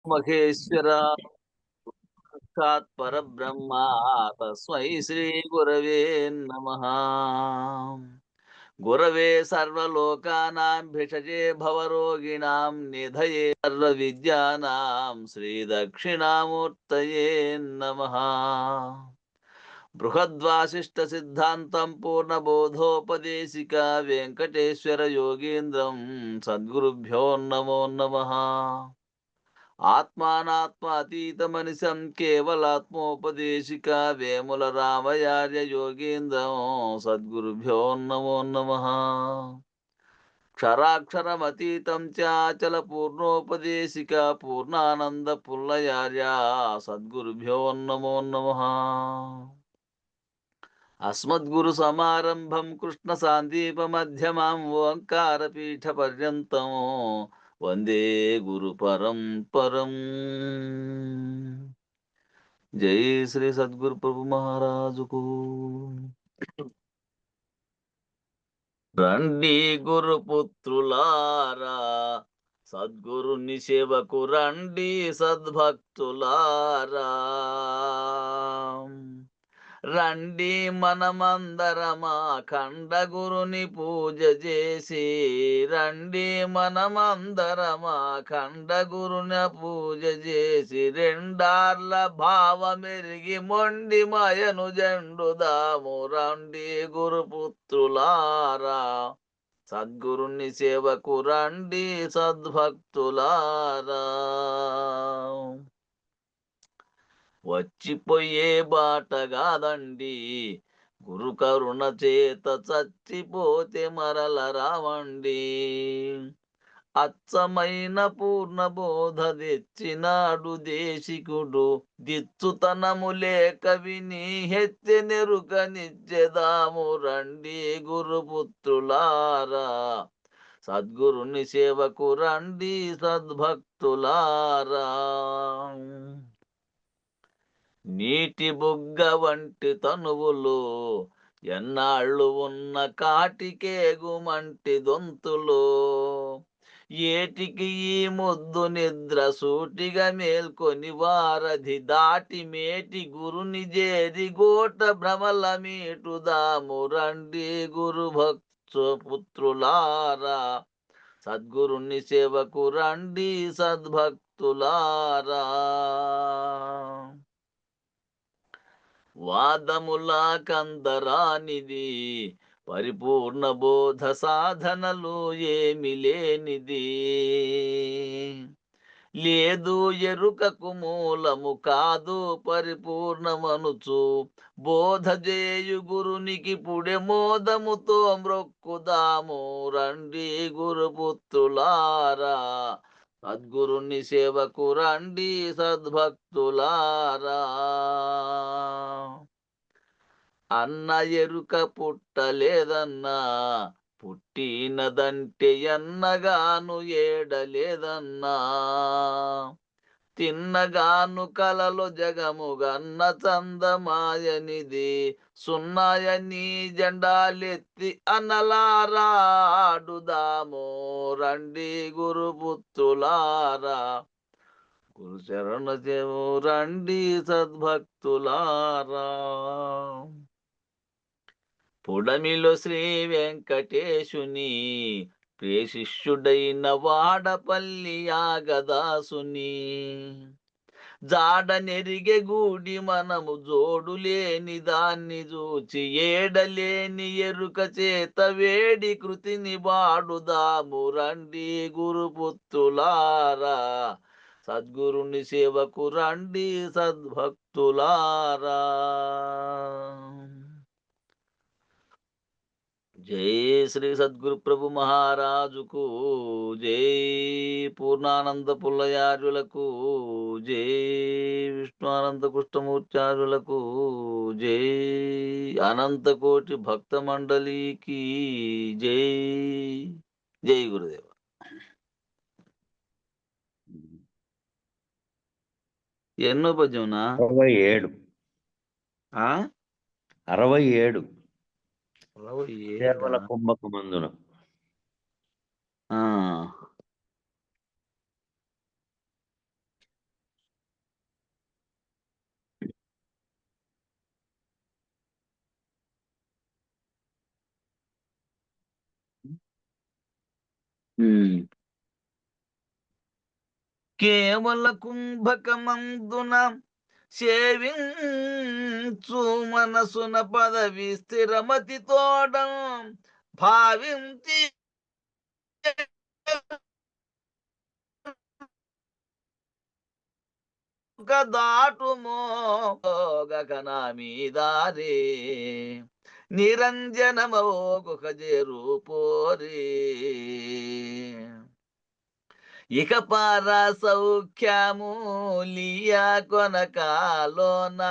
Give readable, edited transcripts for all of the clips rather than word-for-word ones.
మహేశ్వర సాక్షాత్ పరబ్రహ్మ తస్మై శ్రీ గురవే నమః. గురవే సర్వలోకానాం భిషజే భవరోగిణాం నిధయే సర్వవిద్యానాం శ్రీ దక్షిణామూర్తయే నమః. బృహద్వాసిష్ట సిద్ధాంతం పూర్ణబోధోపదేశిక వెంకటేశ్వర యోగీంద్రం సద్గురుభ్యో నమో నమః. ఆత్మానాత్మ అతీతమనిశం కేవలాత్మోపదేశిక వేముల రామయార్య యోగీంద్రం సద్గురుభ్యో నమో నమః. క్షరాక్షరమతీతం చాచల పూర్ణోపదేశిక పూర్ణానంద పుల్లయార్య సద్గురుభ్యో నమో నమః. అస్మద్గురు సమారంభం కృష్ణ సాందీప మధ్యమాం ఓంకారపీఠ పర్యంతం వందే గురు పరంపరం. జై శ్రీ సద్గురు ప్రభు మహారాజుకు. రండి గురుపుత్రులారా, సద్గురుని సేవకు రండి సద్భక్తులారా. రండి మనమందరమా ఖండగురుని పూజ చేసి, రండి మనమందరమా ఖండగురుని పూజ చేసి, రెండార్ల భావమెరిగి మొండి మయను జండుదాము. రండి గురుపుత్రులారా, సద్గురుని సేవకు రండి సద్భక్తులారా. వచ్చిపోయే బాట కాదండి, గురు కరుణ చేత చచ్చిపోతే మరల రావండి. అచ్చమైన పూర్ణ బోధ తెచ్చినాడు దేశికుడు, దిచ్చుతనము లేక విని హెత్తె నెరుక నిచ్చెదాము. రండి గురుపుత్రులారా, సద్గురుని సేవకు రండి సద్భక్తులారా. నీటి బుగ్గ వంటి తనువులు ఎన్నాళ్ళు ఉన్న కాటికేగుమంటి దొంతులు, ఏటికి ఈ ముద్దు నిద్ర సూటిగా మేల్కొని వారధి దాటి మేటి గురుని చేరి గోట భ్రమల మీటుదాము. రండి గురు పుత్రులారా, సద్గురుని సేవకు రండి సద్భక్తులారా. వాదములా కందరానిది పరిపూర్ణ బోధ సాధనలు ఏమి లేనిది, లేదు ఎరుకకు మూలము కాదు పరిపూర్ణమనుచు, బోధ చేయు గురునికి పుడె మోదముతో మ్రొక్కుదాము. రండి గురుపుత్రులారా, సద్గురుని సేవకు రండి సద్భక్తులారా. అన్న ఎరుక పుట్టలేదన్నా, పుట్టినదంటే ఎన్నగాను ఏడలేదన్నా, తిన్నగాను కలలో జగముగన్న చందమాయనిది, సున్నాయని జెండాలెత్తి అనలారాడుదాము. రండి గురుపుత్రులారా, గురు చరణ దేవు రండి సద్భక్తులారా. పుడమిలో శ్రీ వెంకటేశుని ప్రేశిష్యుడైన వాడపల్లి యాగదాసుని, జాడ నెరిగే గూడి మనము జోడు లేని దాన్ని చూచి, ఏడలేని ఎరుక చేత వేడి కృతిని వాడుదాము. రండి గురుపుత్రులారా, సద్గురుని సేవకు రండి సద్భక్తులారా. జై శ్రీ సద్గురు ప్రభు మహారాజుకు, జై పూర్ణానంద పుల్లయార్యులకు, జై విష్ణునంద కృష్ణమూర్చార్యులకు, జై అనంతకోటి భక్త మండలికి జై. జై గురుదేవ. ఎన్నో పద్యంనా? 67. 67 కేవల కుంభకు మందున. ఉమ్. కేవల కుంభకమందున సేవించు మనసున పదవి స్థిరమతి తోడ భావించి దాటుమో గగన మీదారే నిరంజనమోగుక జేరుపోరే ఇక పారా సౌఖ్యము లియా కొనకాలోన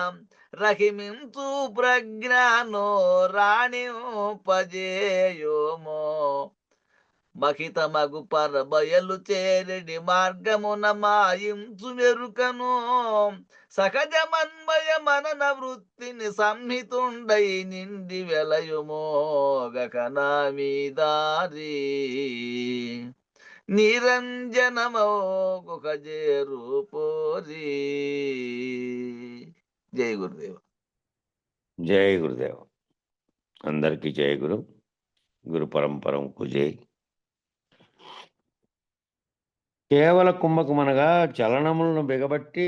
రహిమించు ప్రజ్ఞానో రాణింపజేయోమో మహిత మగు పరబయలు చేరెడి మార్గమున మాయించు మెరుకను సహజమన్మయ మనన వృత్తిని సంహితుండై నిండి వెలయుమో గకనా మీదారి నిరంజనమోగుక జేరుపోరి. జై గురుదేవ. జై గురుదేవ. అందరికీ జై గురు. గురు పరంపరంకు జై. కేవల కుంభకమనగా చలనములను బిగబట్టి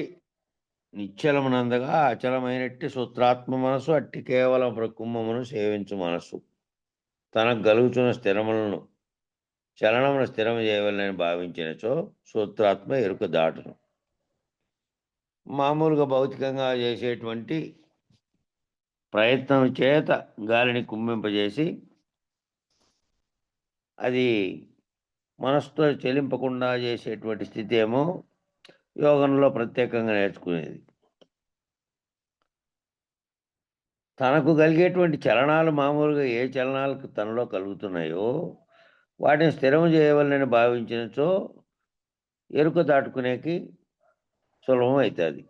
నిశ్చలమునందగా అచలమైనట్టి సూత్రాత్మ మనసు అట్టి కేవల కుంభమును సేవించు మనసు తనకు గలుగుచున్న స్థిరములను చలనమును స్థిరం చేయవలని భావించినచో సూత్రాత్మ ఎరుక దాటును. మామూలుగా భౌతికంగా చేసేటువంటి ప్రయత్నం చేత గాలిని కుంభింపజేసి అది మనసుతో చెలింపకుండా చేసేటువంటి స్థితి ఏమో యోగంలో ప్రత్యేకంగా నేర్చుకునేది. తనకు కలిగేటువంటి చలనాలు మామూలుగా ఏ చలనాలకు తనలో కలుగుతున్నాయో వాటిని స్థిరం చేయవలని భావించినచో ఎరుక దాటుకునేకి సులభం అవుతుంది.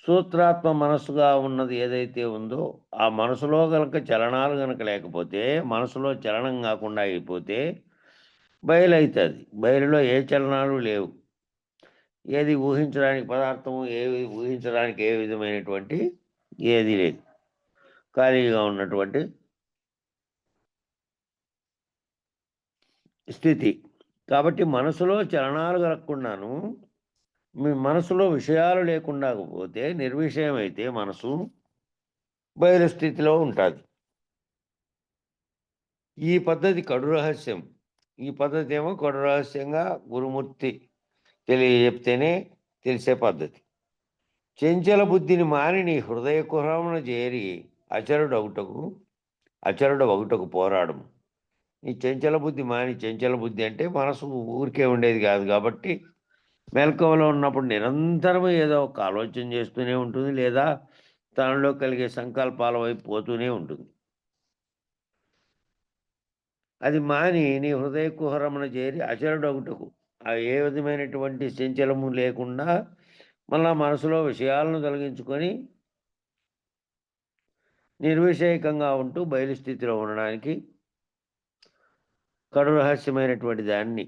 సూత్రాత్మ మనస్సుగా ఉన్నది ఏదైతే ఉందో ఆ మనసులో కనుక చలనాలు కనుక లేకపోతే, మనసులో చలనం కాకుండా అయిపోతే బయలవుతుంది. బయలులో ఏ చలనాలు లేవు. ఏది ఊహించడానికి పదార్థము, ఏది ఊహించడానికి ఏ విధమైనటువంటి ఏది లేదు. ఖాళీగా ఉన్నటువంటి స్థితి. కాబట్టి మనసులో చలనాలు కలగకుండాను మీ మనసులో విషయాలు లేకుండా పోతే నిర్విషయమైతే మనసు బయలు స్థితిలో ఉంటుంది. ఈ పద్ధతి కడు రహస్యం. ఈ పద్ధతి ఏమో కడు రహస్యంగా గురుమూర్తి తెలియజెప్తేనే తెలిసే పద్ధతి. చెంచల బుద్ధిని మాని నీ హృదయ కుహరమున చేరి అచరుడు ఒకటకు పోరాడము. నీ చెంచల బుద్ధి మాని, చెంచల బుద్ధి అంటే మనసు ఊరికే ఉండేది కాదు కాబట్టి మెలకువలో ఉన్నప్పుడు నిరంతరం ఏదో ఒక ఆలోచన చేస్తూనే ఉంటుంది, లేదా తనలో కలిగే సంకల్పాల వైపు పోతూనే ఉంటుంది. అది మాని నీ హృదయ కుహరమున చేరి అచరుడు ఒకటకు, ఏ విధమైనటువంటి చంచలము లేకుండా మళ్ళా మనసులో విషయాలను తొలగించుకొని నిర్విషయకంగా ఉంటూ బయలుస్థితిలో ఉండడానికి కడు రహస్యమైనటువంటి దాన్ని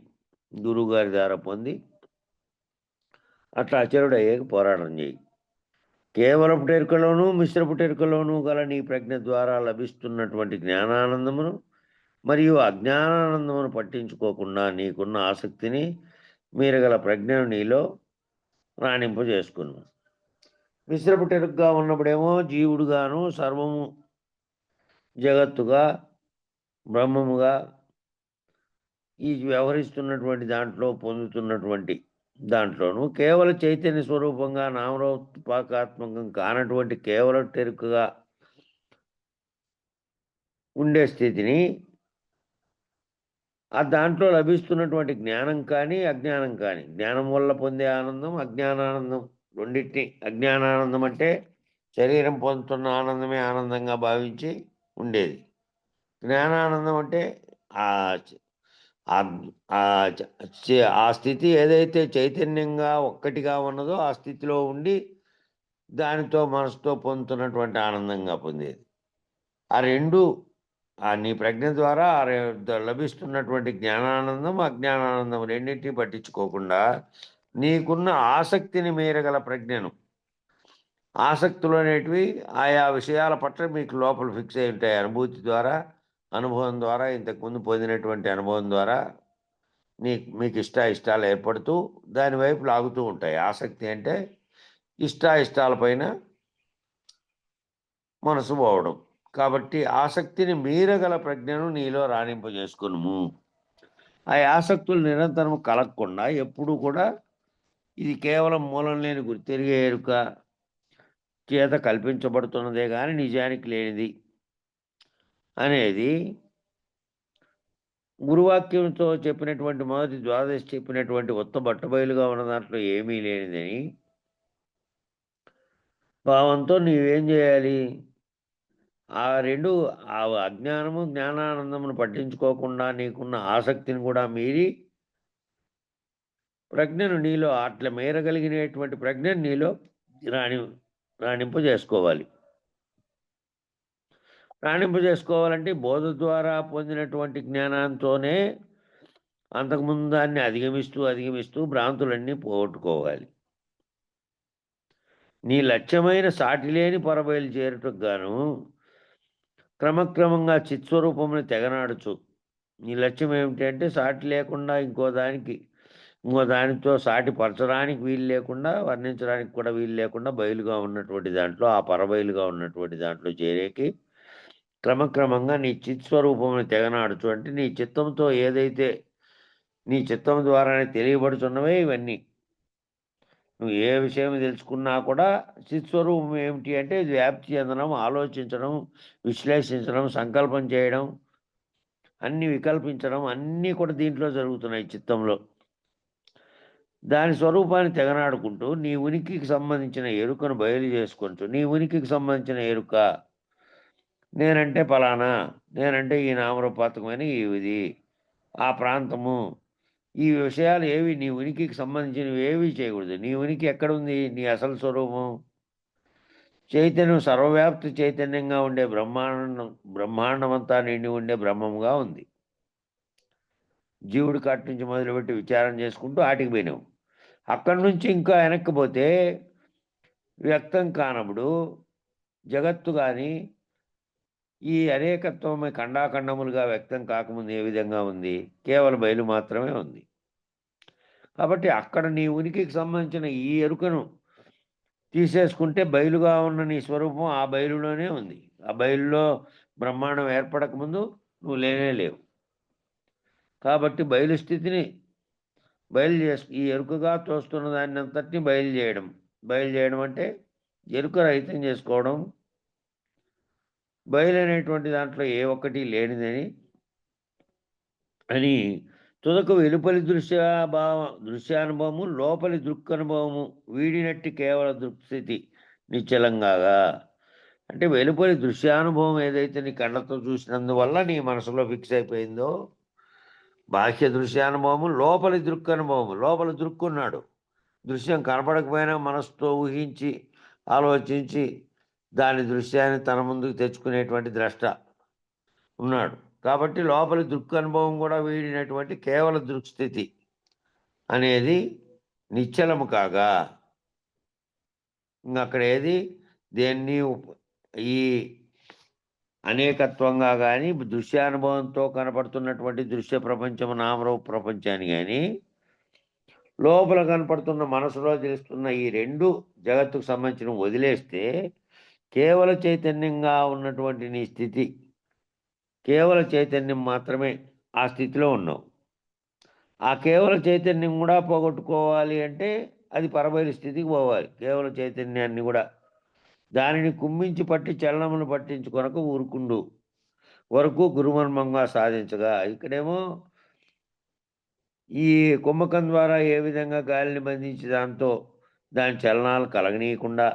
గురువుగారి ద్వారా పొంది అట్లా అచరుడు అయ్యేకి పోరాటం చేయి. కేవలపు టెరుకలోనూ మిశ్రపు టెరుకలోనూ గల నీ ప్రజ్ఞ ద్వారా లభిస్తున్నటువంటి జ్ఞానానందమును మరియు అజ్ఞానానందమును పట్టించుకోకుండా నీకున్న ఆసక్తిని మీరగల ప్రజ్ఞను నీలో రాణింపజేసుకున్నాను. మిశ్రపు టెరుగ్గా ఉన్నప్పుడేమో జీవుడుగాను, సర్వము జగత్తుగా, బ్రహ్మముగా ఈ వ్యవహరిస్తున్నటువంటి దాంట్లో పొందుతున్నటువంటి దాంట్లోనూ కేవల చైతన్య స్వరూపంగా నామరూపాత్మకం కానటువంటి కేవల టెరుకగా ఉండే స్థితిని, ఆ దాంట్లో లభిస్తున్నటువంటి జ్ఞానం కానీ అజ్ఞానం కానీ, జ్ఞానం వల్ల పొందే ఆనందం, అజ్ఞానానందం రెండింటిని, అజ్ఞానానందం అంటే శరీరం పొందుతున్న ఆనందమే ఆనందంగా భావించి ఉండేది. జ్ఞానానందం అంటే ఆ స్థితి ఏదైతే చైతన్యంగా ఒక్కటిగా ఉన్నదో ఆ స్థితిలో ఉండి దానితో మనసుతో పొందుతున్నటువంటి ఆనందంగా పొందేది. ఆ రెండు నీ ప్రజ్ఞ ద్వారా లభిస్తున్నటువంటి జ్ఞానానందం, అజ్ఞానానందం రెండింటినీ పట్టించుకోకుండా నీకున్న ఆసక్తిని మీరగల ప్రజ్ఞను, ఆసక్తులు అనేటివి ఆయా విషయాల పట్ల మీకు లోపల ఫిక్స్ అయి ఉంటాయి. అనుభూతి ద్వారా, అనుభవం ద్వారా, ఇంతకుముందు పొందినటువంటి అనుభవం ద్వారా మీకు ఇష్టాలు ఏర్పడుతూ దాని వైపు లాగుతూ ఉంటాయి. ఆసక్తి అంటే ఇష్టాలపైన మనసు పోవడం. కాబట్టి ఆసక్తిని మీరగల ప్రజ్ఞను నీలో రాణింపజేసుకొనుము. ఆ ఆసక్తులు నిరంతరం కలగకుండా ఎప్పుడూ కూడా ఇది కేవలం మూలం లేని గుర్తెరిగే ఎరుక చేత కల్పించబడుతున్నదే గాని నిజానికి లేనిది అనేది గురువాక్యంతో చెప్పినటువంటి మొదటి ద్వాదశి చెప్పినటువంటి బట్టబయలుగా ఉన్న దాంట్లో ఏమీ లేనిదని భావంతో నీవేం చేయాలి? ఆ అజ్ఞానము, జ్ఞానానందమును పట్టించుకోకుండా నీకున్న ఆసక్తిని కూడా మీరి ప్రజ్ఞను నీలో అట్లా మేరగలిగినటువంటి ప్రజ్ఞను నీలో రాణి రాణింపజేసుకోవాలి. రాణింపజేసుకోవాలంటే బోధ ద్వారా పొందినటువంటి జ్ఞానంతోనే అంతకుముందు దాన్ని అధిగమిస్తూ భ్రాంతులన్నీ పోగొట్టుకోవాలి. నీ లక్ష్యమైన సాటిలేని పరబయలు చేరుటకు గాను క్రమక్రమంగా చిత్స్వరూపముని తెగనాడుచు. నీ లక్ష్యం ఏమిటి అంటే సాటి లేకుండా ఇంకో దానితో సాటి పరచడానికి వీలు లేకుండా, వర్ణించడానికి కూడా వీలు లేకుండా బయలుగా ఉన్నటువంటి దాంట్లో, ఆ పరబయలుగా ఉన్నటువంటి దాంట్లో చేరేకి క్రమక్రమంగా నీ చిత్స్వరూపముని తెగనాడుచు. అంటే నీ చిత్తంతో ఏదైతే నీ చిత్తం ద్వారానే తెలియబడుతున్నవే ఇవన్నీ. నువ్వు ఏ విషయం తెలుసుకున్నా కూడా చిత్స్వరూపం ఏమిటి అంటే ఇది వ్యాప్తి చెందడం, ఆలోచించడం, విశ్లేషించడం, సంకల్పం చేయడం, అన్నీ వికల్పించడం అన్నీ కూడా దీంట్లో జరుగుతున్నాయి చిత్తంలో. దాని స్వరూపాన్ని తెగనాడుకుంటూ నీ ఉనికికి సంబంధించిన ఎరుకను బయలు చేసుకుంటూ, నీ ఉనికికి సంబంధించిన ఎరుక నేనంటే ఫలానా, నేనంటే ఈ నామరూపాత్మకమైన ఇది, ఆ ప్రాంతము, ఈ విషయాలు ఏవి నీ ఉనికికి సంబంధించినవి ఏవి చేయకూడదు. నీ ఉనికి ఎక్కడుంది? నీ అసలు స్వరూపం చైతన్యం, సర్వవ్యాప్తి చైతన్యంగా ఉండే బ్రహ్మాండమంతా నిండి ఉండే బ్రహ్మముగా ఉంది. జీవుడి కాటి నుంచి మొదలుపెట్టి విచారం చేసుకుంటూ ఆటికి పోయినావు. అక్కడి నుంచి ఇంకా వెనక్కిపోతే వ్యక్తం కానప్పుడు జగత్తు కానీ ఈ అనేకత్వమే ఖండాఖండములుగా వ్యక్తం కాకముందు ఏ విధంగా ఉంది? కేవలం బయలు మాత్రమే ఉంది. కాబట్టి అక్కడ నీ ఉనికికి సంబంధించిన ఈ ఎరుకను తీసేసుకుంటే బయలుగా ఉన్న నీ స్వరూపం ఆ బయలులోనే ఉంది. ఆ బయలులో బ్రహ్మాండం ఏర్పడకముందు నువ్వు లేవు. కాబట్టి బయలు స్థితిని ఈ ఎరుకగా తోస్తున్న దాన్ని అంతటిని బయలుదేయడం అంటే ఎరుక రహితం చేసుకోవడం. బయలు అనేటువంటి దాంట్లో ఏ ఒక్కటి లేనిదని అని తుదకు వెలుపలి దృశ్యానుభవము, లోపలి దృక్కనుభవము వీడినట్టి కేవల దృక్స్థితి నిశ్చలంగా. అంటే వెలుపలి దృశ్యానుభవం ఏదైతే నీ కళ్ళతో చూసినందువల్ల నీ మనసులో ఫిక్స్ అయిపోయిందో, బాహ్య దృశ్యానుభవము, లోపలి దృక్కనుభవము. లోపల దృక్కున్నాడు, దృశ్యం కనపడకపోయినా మనసుతో ఊహించి ఆలోచించి దాని దృశ్యాన్ని తన ముందుకు తెచ్చుకునేటువంటి ద్రష్ట ఉన్నాడు. కాబట్టి లోపలి దృక్కనుభవం కూడా వీడినటువంటి కేవల దృక్స్థితి అనేది నిశ్చలము కాగా అక్కడ ఏది దేన్ని ఈ అనేకత్వంగా కానీ దృశ్యానుభవంతో కనపడుతున్నటువంటి దృశ్య ప్రపంచము, నామరూప ప్రపంచాన్ని కానీ లోపల కనపడుతున్న మనసులో తెలుస్తున్న ఈ రెండు జగత్తుకు సంబంధించిన వదిలేస్తే కేవల చైతన్యంగా ఉన్నటువంటి నీ స్థితి, కేవల చైతన్యం మాత్రమే ఆ స్థితిలో ఉన్నావు. ఆ కేవల చైతన్యం కూడా పోగొట్టుకోవాలి అంటే అది పరబయలు స్థితికి పోవాలి. కేవల చైతన్యాన్ని కూడా దానిని కుమ్మించి పట్టి చలనమును పట్టించుకొనక ఊరుకుండు వరకు గురుమర్మంగా సాధించగా. ఇక్కడేమో ఈ కుంభకం ద్వారా ఏ విధంగా గాలిని బంధించి దాంతో దాని చలనాలు కలగనీయకుండా,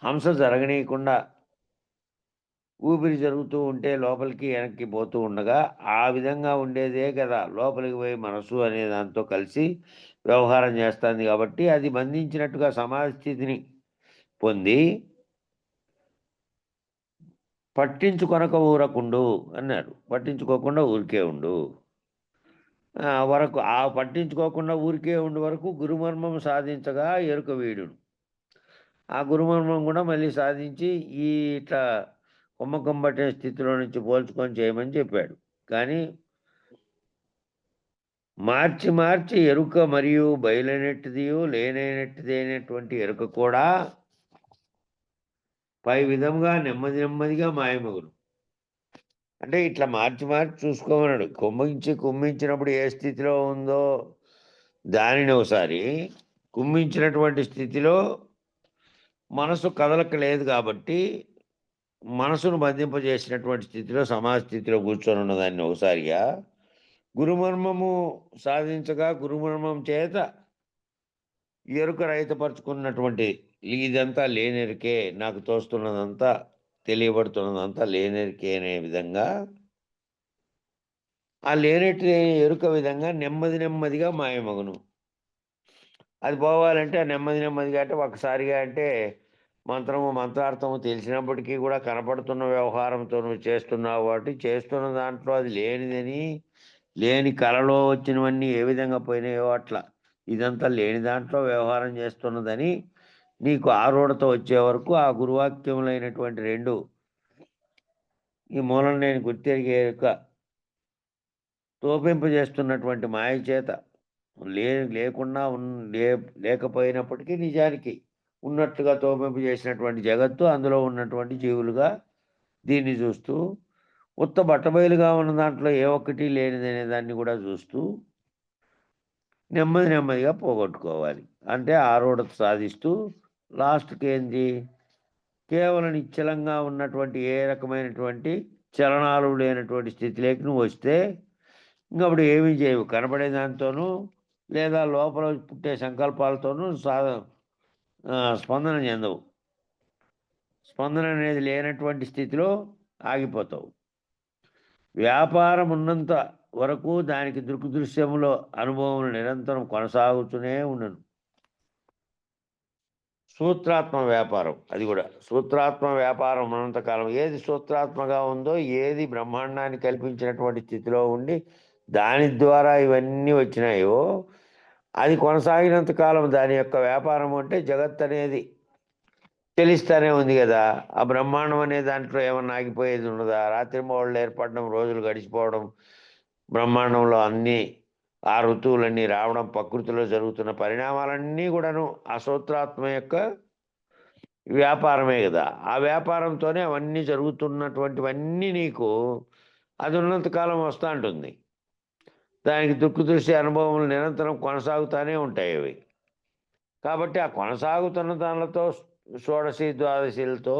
హంస జరగనీయకుండా ఊపిరి జరుగుతూ ఉంటే లోపలికి వెనక్కి పోతూ ఉండగా ఆ విధంగా ఉండేదే కదా లోపలికి పోయి మనసు అనే దాంతో కలిసి వ్యవహారం చేస్తుంది. కాబట్టి అది బంధించినట్టుగా సమాధి స్థితిని పొంది పట్టించుకొనక ఊరకుండు అన్నారు. పట్టించుకోకుండా ఊరికే ఉండు వరకు, ఆ పట్టించుకోకుండా ఊరికే ఉండు వరకు గురుమర్మం సాధించగా ఎరుక వీడును. ఆ గురుమర్మం కూడా మళ్ళీ సాధించి ఈ ఇట్లా కొమ్మకం పట్టిన స్థితిలో నుంచి పోల్చుకొని చేయమని చెప్పాడు. కానీ మార్చి మార్చి ఎరుక మరియు బయలైనట్టుదియు లేనైనట్టుది అయినటువంటి ఎరుక కూడా పై విధంగా నెమ్మది నెమ్మదిగా మాయమగును. అంటే ఇట్లా మార్చి మార్చి చూసుకోమన్నాడు. కుమ్మించినప్పుడు ఏ స్థితిలో ఉందో దానిని ఒకసారి, కుమ్మించినటువంటి స్థితిలో మనసు కదలక లేదు కాబట్టి, మనసును బంధింపజేసినటువంటి స్థితిలో సమాధి స్థితిలో కూర్చొని ఉన్నదాన్ని ఒకసారిగా గురుమర్మము సాధించగా గురుమర్మం చేత ఎరుక రహితపరుచుకున్నటువంటి ఇదంతా లేనెరికే, నాకు తోస్తున్నదంతా తెలియబడుతున్నదంతా లేనెరికే అనే విధంగా ఆ లేనట్టు ఎరుక విధంగా నెమ్మది నెమ్మదిగా మాయమగును. అది పోవాలంటే నెమ్మది నెమ్మదిగా అంటే ఒకసారిగా అంటే మంత్రార్థము తెలిసినప్పటికీ కూడా కనపడుతున్న వ్యవహారంతో నువ్వు చేస్తున్నావు కాబట్టి చేస్తున్న దాంట్లో అది లేనిదని, లేని కలలో వచ్చినవన్నీ ఏ విధంగా పోయినాయో అట్లా ఇదంతా లేని దాంట్లో వ్యవహారం చేస్తున్నదని నీకు ఆరూఢత వచ్చే వరకు ఆ గురువాక్యములైనటువంటి 2 ఈ మూలం నేను గుర్తెరిగే తోపింపజేస్తున్నటువంటి మాయ చేత లేకుండా లేకపోయినప్పటికీ నిజానికి ఉన్నట్టుగా తోపింపజేసినటువంటి జగత్తు, అందులో ఉన్నటువంటి జీవులుగా దీన్ని చూస్తూ ఉత్త బట్టబయలుగా ఉన్న దాంట్లో ఏ ఒక్కటి లేనిదనే దాన్ని కూడా చూస్తూ నెమ్మది నెమ్మదిగా పోగొట్టుకోవాలి. అంటే ఆరూఢత సాధిస్తూ లాస్ట్‌కి ఏంది, కేవలం నిశ్చలంగా ఉన్నటువంటి ఏ రకమైనటువంటి చలనాలు లేనటువంటి స్థితిలోకి నువ్వు వస్తే ఇంకప్పుడు ఏమీ చేయవు. కనపడే దాంతోనూ లేదా లోపల పుట్టే సంకల్పాలతోనూ స్పందన చెందవు. స్పందన అనేది లేనటువంటి స్థితిలో ఆగిపోతావు. వ్యాపారం ఉన్నంత వరకు దానికి దృశ్యములో అనుభవం నిరంతరం కొనసాగుతూనే ఉండను. సూత్రాత్మ వ్యాపారం అది కూడా. సూత్రాత్మ వ్యాపారం ఉన్నంతకాలం ఏది సూత్రాత్మగా ఉందో, ఏది బ్రహ్మాండాన్ని కల్పించినటువంటి స్థితిలో ఉండి దాని ద్వారా ఇవన్నీ వచ్చినాయో అది కొనసాగినంత కాలం దాని యొక్క వ్యాపారం అంటే జగత్ అనేది తెలుస్తూనే ఉంది కదా. ఆ బ్రహ్మాండం అనే దాంట్లో ఏమన్నా ఆగిపోయేది ఉన్నదా? రాత్రింబవళ్ళు ఏర్పడడం, రోజులు గడిచిపోవడం, బ్రహ్మాండంలో అన్నీ ఆ ఋతువులన్నీ రావడం, ప్రకృతిలో జరుగుతున్న పరిణామాలన్నీ కూడాను ఆ సూత్రాత్మ యొక్క వ్యాపారమే కదా. ఆ వ్యాపారంతోనే అవన్నీ జరుగుతున్నటువంటివన్నీ నీకు అది ఉన్నంతకాలం వస్తూ ఉంటుంది. దానికి దృశ్య అనుభవములు నిరంతరం కొనసాగుతూనే ఉంటాయి అవి. కాబట్టి ఆ కొనసాగుతున్న దానితో షోడశి ద్వాదశిలతో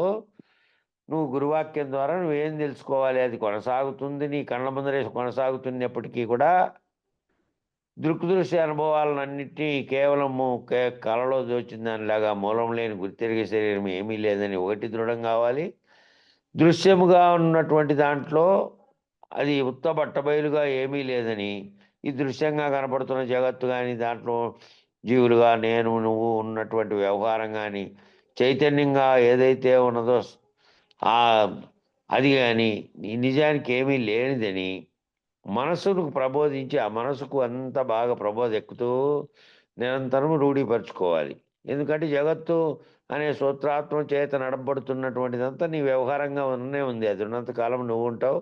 నువ్వు గురువాక్యం ద్వారా నువ్వేం తెలుసుకోవాలి, అది కొనసాగుతుంది నీ కళ్ళ ముందరే కొనసాగుతున్నప్పటికీ కూడా దృశ్య అనుభవాలన్నింటినీ కేవలము కళలో దోచిన దానిలాగా మూలం లేని గుర్తెరిగే శరీరం ఏమీ లేదని ఒకటి దృఢం కావాలి. దృశ్యముగా ఉన్నటువంటి దాంట్లో అది ఉత్త బట్టబయలుగా ఏమీ లేదని, ఈ దృశ్యంగా కనపడుతున్న జగత్తు కానీ దాంట్లో జీవులుగా నేను నువ్వు ఉన్నటువంటి వ్యవహారం కానీ చైతన్యంగా ఏదైతే ఉన్నదో అది కానీ నిజానికి ఏమీ లేనిదని మనసును ప్రబోధించి ఆ మనసుకు అంత బాగా ఎక్కుతూ నిరంతరం రూఢీపరుచుకోవాలి. ఎందుకంటే జగత్తు అనే సూత్రాత్మ చేత నడబడుతున్నటువంటిదంతా నీ వ్యవహారంగా ఉంది. అది ఉన్నంతకాలం నువ్వు ఉంటావు.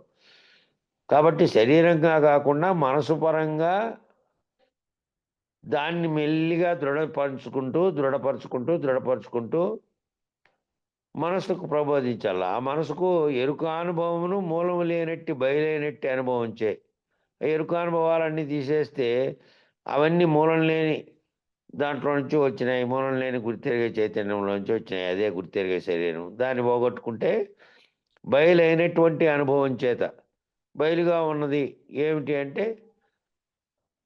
కాబట్టి శరీరంగా కాకుండా మనసు పరంగా దాన్ని మెల్లిగా దృఢపరుచుకుంటూ మనసుకు ప్రబోధించాలి. ఆ మనసుకు ఎరుక అనుభవమును మూలము లేనట్టి బయలైనట్టి అనుభవించే ఎరుక అనుభవాలన్నీ తీసేస్తే అవన్నీ మూలం లేని దాంట్లో నుంచి వచ్చినాయి. మూలం లేని గుర్తెరిగే చైతన్యంలో నుంచి వచ్చినాయి. అదే గుర్తెరిగే శరీరం. దాన్ని పోగొట్టుకుంటే బయలైనటువంటి అనుభవం చేత బయలుగా ఉన్నది ఏమిటి అంటే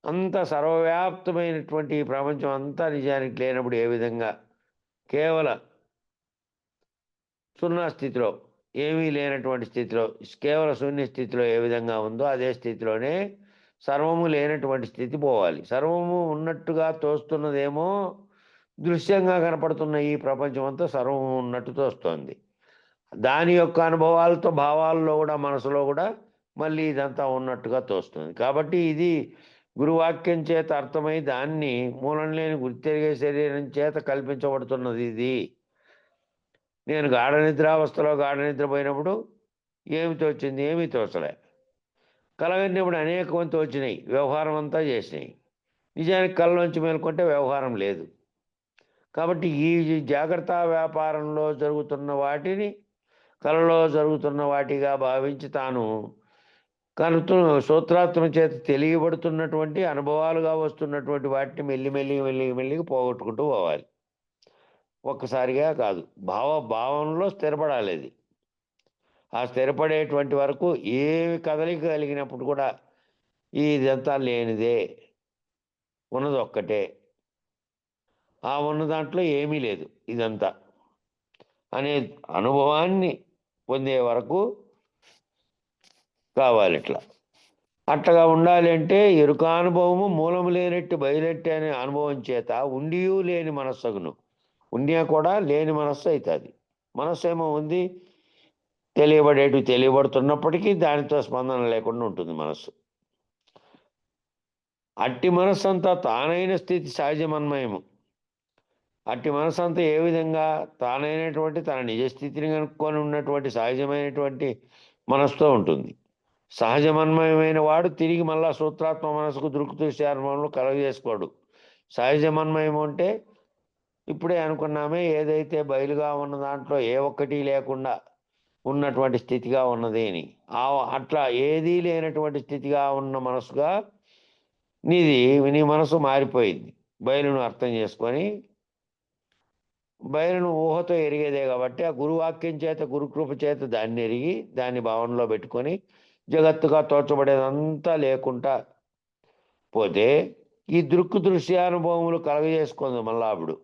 అంత సర్వవ్యాప్తమైనటువంటి ఈ ప్రపంచం అంతా నిజానికి లేనప్పుడు ఏ విధంగా కేవల సున్నా స్థితిలో ఏమీ లేనటువంటి స్థితిలో కేవల శూన్య స్థితిలో ఏ విధంగా ఉందో అదే స్థితిలోనే సర్వము లేనటువంటి స్థితి పోవాలి. సర్వము ఉన్నట్టుగా తోస్తున్నదేమో దృశ్యంగా కనపడుతున్న ఈ ప్రపంచం అంతా సర్వము ఉన్నట్టు తోస్తోంది. దాని యొక్క అనుభవాలతో భావాల్లో కూడా మనసులో కూడా మళ్ళీ ఇదంతా ఉన్నట్టుగా తోస్తుంది. కాబట్టి ఇది గురువాక్యం చేత అర్థమై దాన్ని మూలం లేని గుర్తెరిగే శరీరం చేత కల్పించబడుతున్నది. ఇది నేను గాఢ నిద్రావస్థలో గాఢ నిద్రపోయినప్పుడు ఏమి తోచింది? ఏమీ తోచలే. కలగన్నప్పుడు అనేక వంతు వచ్చినాయి, వ్యవహారం అంతా చేసినాయి. నిజానికి కళ్ళలోంచి మేలుకుంటే వ్యవహారం లేదు. కాబట్టి ఈ జాగ్రత్త వ్యాపారంలో జరుగుతున్న వాటిని కలలో జరుగుతున్న వాటిగా భావించి తాను సూత్రాత్మ చేత తెలియబడుతున్నటువంటి అనుభవాలుగా వస్తున్నటువంటి వాటిని మెల్లిగా పోగొట్టుకుంటూ పోవాలి. ఒక్కసారిగా కాదు, భావంలో స్థిరపడాలి అది. ఆ స్థిరపడేటువంటి వరకు ఏమి కదలిక కలిగినప్పుడు కూడా ఇదంతా లేనిదే, ఉన్నది ఒక్కటే, ఆ ఉన్న దాంట్లో ఏమీ లేదు ఇదంతా అనే అనుభవాన్ని పొందే వరకు కావాలి. అట్లా ఉండాలి అంటే ఎరుకానుభవము మూలము లేనట్టు బయలెట్టి అనే అనుభవం చేత ఉండియూ లేని మనస్సును, ఉండియా కూడా లేని మనస్సు అవుతుంది. మనస్సు ఏమో ఉంది, తెలియబడుతున్నప్పటికీ దానితో స్పందన లేకుండా ఉంటుంది మనస్సు. అట్టి మనస్సు అంతా తానైన స్థితి సహజమన్మయము. అట్టి మనస్సు అంతా ఏ విధంగా తానైనటువంటి తన నిజస్థితిని కనుక్కొని ఉన్నటువంటి సహజమైనటువంటి మనస్సుతో ఉంటుంది. సహజమన్మయమైన వాడు తిరిగి మళ్ళా సూత్రాత్మ మనసుకు దృక్దృశ్యానుభవంలో కలగజేసుకోడు. సహజమన్మయం అంటే ఇప్పుడే అనుకున్నామే, ఏదైతే బయలుగా ఉన్న దాంట్లో ఏ ఒక్కటి లేకుండా ఉన్నటువంటి స్థితిగా ఉన్నది అని. అట్లా ఏదీ లేనటువంటి స్థితిగా ఉన్న మనసుగా నీ మనసు మారిపోయింది. బయలును అర్థం చేసుకొని, బయలును ఊహతో ఎరిగేదే కాబట్టి ఆ గురువాక్యం చేత, గురుకృప చేత దాన్ని ఎరిగి దాన్ని భావనలో పెట్టుకొని జగత్తుగా తోచబడేదంతా లేకుండా పోతే ఈ దృశ్యానుభవములు కలగజేసుకుంది. మళ్ళా అప్పుడు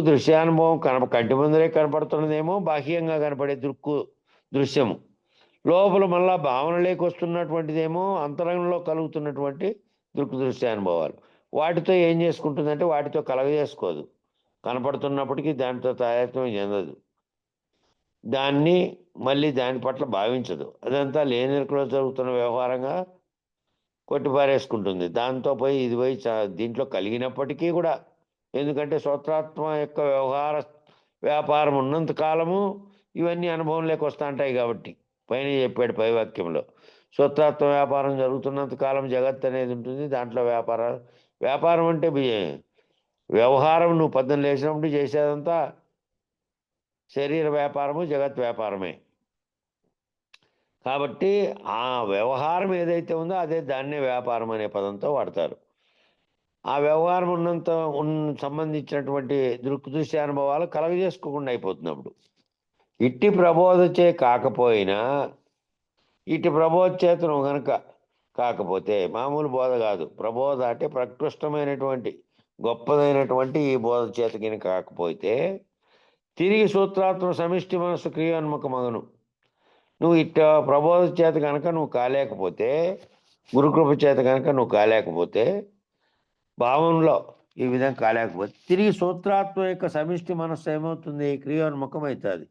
దృశ్యానుభవం కంటి ముందరే కనపడుతున్నదేమో బాహ్యంగా కనపడే దృశ్యము, లోపల మళ్ళా భావనలోకి వస్తున్నటువంటిదేమో అంతరంగంలో కలుగుతున్నటువంటి దృశ్యానుభవాలు. వాటితో ఏం చేసుకుంటుందంటే వాటితో కలగజేసుకోదు. కనపడుతున్నప్పటికీ దానితో తాదాత్మ్యం చెందదు. దాన్ని మళ్ళీ దాని పట్ల భావించదు. అదంతా లేనికలో జరుగుతున్న వ్యవహారంగా కొట్టిపారేసుకుంటుంది. దాంతో పోయి ఇది పోయి దీంట్లో కలిగినప్పటికీ కూడా, ఎందుకంటే సూత్రాత్మ యొక్క వ్యాపారం ఉన్నంత కాలము ఇవన్నీ అనుభవంలోకి వస్తూ ఉంటాయి కాబట్టి, పైన చెప్పాడు పై వాక్యంలో, సూత్రాత్మ వ్యాపారం జరుగుతున్నంత కాలం జగత్ అనేది ఉంటుంది. దాంట్లో వ్యాపారం అంటే వ్యవహారం నువ్వు 18 వేసినప్పుడు చేసేదంతా శరీర వ్యాపారము, జగత్ వ్యాపారమే. కాబట్టి ఆ వ్యవహారం ఏదైతే ఉందో అదే దాన్నే వ్యాపారం అనే పదంతో వాడతారు. ఆ వ్యవహారం సంబంధించినటువంటి దృశ్యానుభవాలు కలగజేసుకోకుండా అయిపోతున్నప్పుడు, ఇట్టి ప్రబోధచే కాకపోయినా, ఇటు ప్రబోధ చేతను గనక కాకపోతే, మామూలు బోధ కాదు, ప్రబోధ అంటే ప్రకృష్టమైనటువంటి గొప్పదైనటువంటి ఈ బోధ చేత కింద కాకపోతే తిరిగి సూత్రాత్మ సమిష్టి మనస్సు క్రియోన్ముఖమగును. నువ్వు ఇట్ట ప్రబోధ చేత కనుక నువ్వు కాలేకపోతే, గురుకృప చేత కనుక నువ్వు కాలేకపోతే, భావంలో ఈ విధంగా కాలేకపోతే తిరిగి సూత్రాత్మ యొక్క సమిష్టి మనస్సు ఏమవుతుంది? క్రియోన్ముఖం అవుతుంది.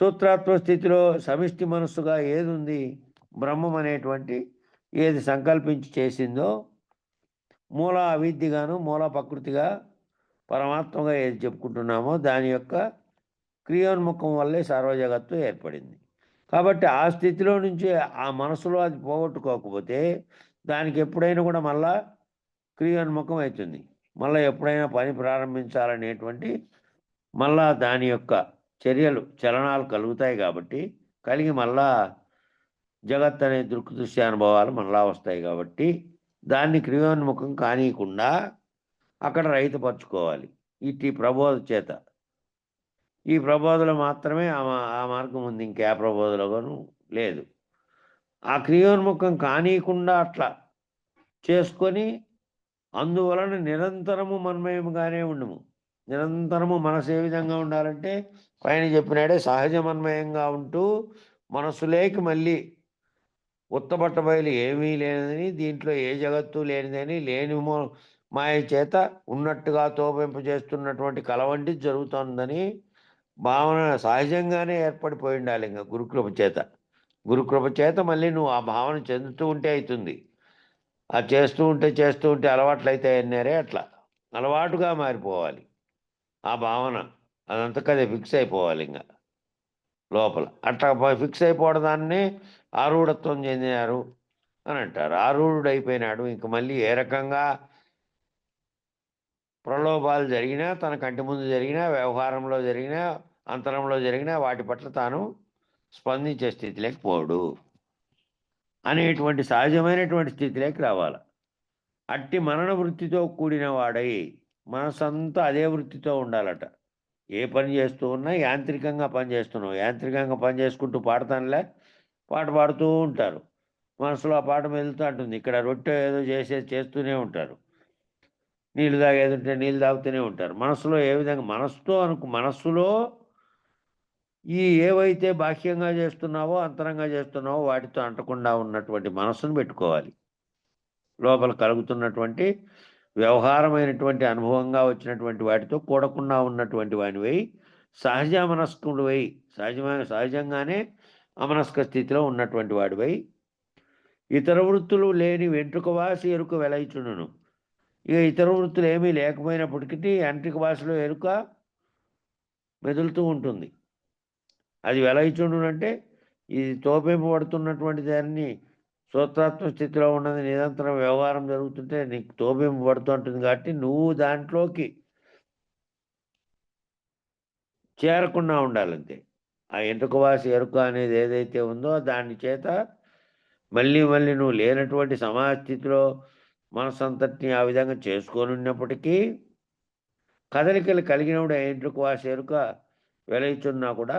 సూత్రాత్మ స్థితిలో సమిష్టి మనస్సుగా ఏది ఉంది? బ్రహ్మం అనేటువంటి ఏది సంకల్పించి చేసిందో, మూల అవిద్యగాను మూల ప్రకృతిగా పరమాత్మగా ఏది చెప్పుకుంటున్నామో దాని యొక్క క్రియోన్ముఖం వల్లే సర్వజగత్తు ఏర్పడింది. కాబట్టి ఆ స్థితిలో నుంచి ఆ మనసులో అది పోగొట్టుకోకపోతే దానికి ఎప్పుడైనా కూడా మళ్ళా క్రియోన్ముఖం అవుతుంది. మళ్ళీ ఎప్పుడైనా పని ప్రారంభించాలనేటువంటి మళ్ళా దాని యొక్క చలనాలు కలుగుతాయి. కాబట్టి కలిగి మళ్ళా జగత్ అనే దృశ్యానుభవాలు మళ్ళా వస్తాయి. కాబట్టి దాన్ని క్రియోన్ముఖం కానీయకుండా అక్కడ రహితపరచుకోవాలి ఇటు ప్రబోధ చేత. ఈ ప్రబోధలో మాత్రమే ఆ మార్గం ఉంది, ఇంకే ప్రబోధలోనూ లేదు. ఆ క్రియోన్ముఖం కానీయకుండా అట్లా చేసుకొని, అందువలన నిరంతరము మన్మయముగానే ఉండము. నిరంతరము మనసు ఏ విధంగా ఉండాలంటే పైన చెప్పినాడే సహజమన్మయంగా ఉంటూ మనసులేకి మళ్ళీ ఉత్తబట్టబయలు ఏమీ లేనిదని, దీంట్లో ఏ జగత్తు లేనిదని, లేని మాయ చేత ఉన్నట్టుగా తోపింపు చేస్తున్నటువంటి కలవంటి జరుగుతుందని భావన సహజంగానే ఏర్పడిపోయి ఉండాలి. ఇంకా గురుకృప చేత మళ్ళీ నువ్వు ఆ భావన చెందుతూ ఉంటే అవుతుంది. ఆ చేస్తూ ఉంటే అలవాట్లు అయితే అన్నారే, అట్లా అలవాటుగా మారిపోవాలి ఆ భావన. అదంతకదే ఫిక్స్ అయిపోవాలి ఇంకా లోపల. అట్లా ఫిక్స్ అయిపోవడం దాన్ని ఆరూఢత్వం చెందినారు అని అంటారు. ఆరూఢుడు అయిపోయినాడు. ఇంక మళ్ళీ ఏ రకంగా ప్రలోభాలు జరిగినా, తన కంటి ముందు జరిగినా, వ్యవహారంలో జరిగినా, అంతరంలో జరిగినా వాటి పట్ల తాను స్పందించే స్థితిలోకి పోడు అనేటువంటి సహజమైనటువంటి స్థితిలోకి రావాలి. అట్టి మనన వృత్తితో కూడిన వాడై మనసంతా అదే వృత్తితో ఉండాలట. ఏ పని చేస్తూ ఉన్నా యాంత్రికంగా పని చేస్తున్నావు. యాంత్రికంగా పని చేసుకుంటూ పాడతానులే, పాట పాడుతూ ఉంటారు. మనసులో ఆ పాట మెదులుతూ ఉంటుంది. ఇక్కడ రొట్టె ఏదో చేస్తూనే ఉంటారు. నీళ్ళు తాగేదుంటే నీళ్ళు తాగుతూనే ఉంటారు. మనసులో ఏ విధంగా మనస్సులో ఏవైతే బాహ్యంగా చేస్తున్నావో, అంతరంగా చేస్తున్నావో వాటితో అంటకుండా ఉన్నటువంటి మనస్సును పెట్టుకోవాలి. లోపల కలుగుతున్నటువంటి వ్యవహారమైనటువంటి అనుభవంగా వచ్చినటువంటి వాటితో కూడకుండా ఉన్నటువంటి వానివై సహజ మనస్కుడివై సహజంగానే అమనస్క స్థితిలో ఉన్నటువంటి వాడివై ఇతర వృత్తులు లేని వెంట్రుక వాసి ఎరుక వెలయిచుండును. ఇక ఇతర వృత్తులు ఏమీ లేకపోయినప్పటికీ వెంట్రుక వాసిలో ఎరుక మెదులుతూ ఉంటుంది. అది వెలయిచుండునంటే ఇది తోపింపబడుతున్నటువంటి దాన్ని సూత్రాత్మ స్థితిలో ఉన్నది నిరంతరం వ్యవహారం జరుగుతుంటే నీకు తోపింపబడుతూ ఉంటుంది కాబట్టి నువ్వు దాంట్లోకి చేరకుండా ఉండాలంతే. ఆ ఎంట్రుకవాసి ఎరుక అనేది ఏదైతే ఉందో దాని చేత మళ్ళీ మళ్ళీ నువ్వు లేనటువంటి సమాజ స్థితిలో మనసంతటిని ఆ విధంగా చేసుకొని ఉన్నప్పటికీ కదలికలు కలిగినప్పుడు ఆ ఎంట్రుకవాసి ఎరుక వెలయిచున్నా కూడా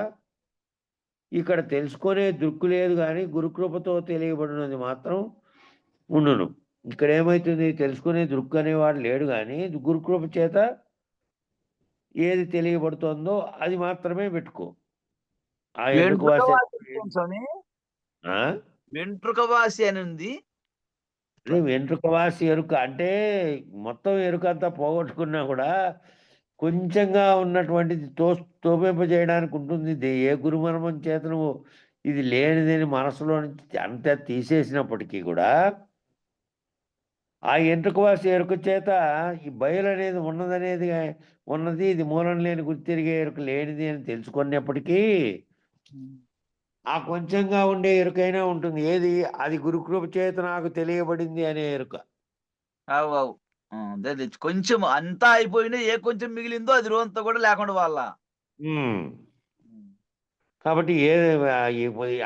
ఇక్కడ తెలుసుకునే దృక్కు లేదు గాని గురుకృపతో తెలియబడినది మాత్రం ఉండును. ఇక్కడ ఏమైతుంది తెలుసుకునే దృక్కు అనేవాడు లేడు గాని గురుకృప చేత ఏది తెలియబడుతోందో అది మాత్రమే పెట్టుకో. ఆ ఎందుకు వెంట్రుక వాసే వాసి అంటే స్వామి, ఆ? వెంట్రుక వాసి అని ఉంది. అదే వెంట్రుక వాసి ఎరుక అంటే మొత్తం ఎరుక అంతా పోగొట్టుకున్నా కూడా కొంచెంగా ఉన్నటువంటిది తోపింపజేయడానికి ఉంటుంది. ఏ గురుమర్మం చేత నువ్వు ఇది లేనిదని మనసులో నుంచి అంతా తీసేసినప్పటికీ కూడా ఆ ఎంట్రుకవాసి ఎరుక చేత ఈ బయలనేది ఉన్నది, ఇది మూలం లేని గుర్తిరిగే ఎరుక లేనిది అని తెలుసుకున్నప్పటికీ ఆ కొంచెంగా ఉండే ఎరుకైనా ఉంటుంది. ఏది అది గురుకృప చేత నాకు తెలియబడింది అనే ఎరుక. అవు అవు. అదే కొంచెం అంతా అయిపోయినా ఏ కొంచెం మిగిలిందో అది రోజంతా కూడా లేకుండా వాళ్ళ. ఉమ్. కాబట్టి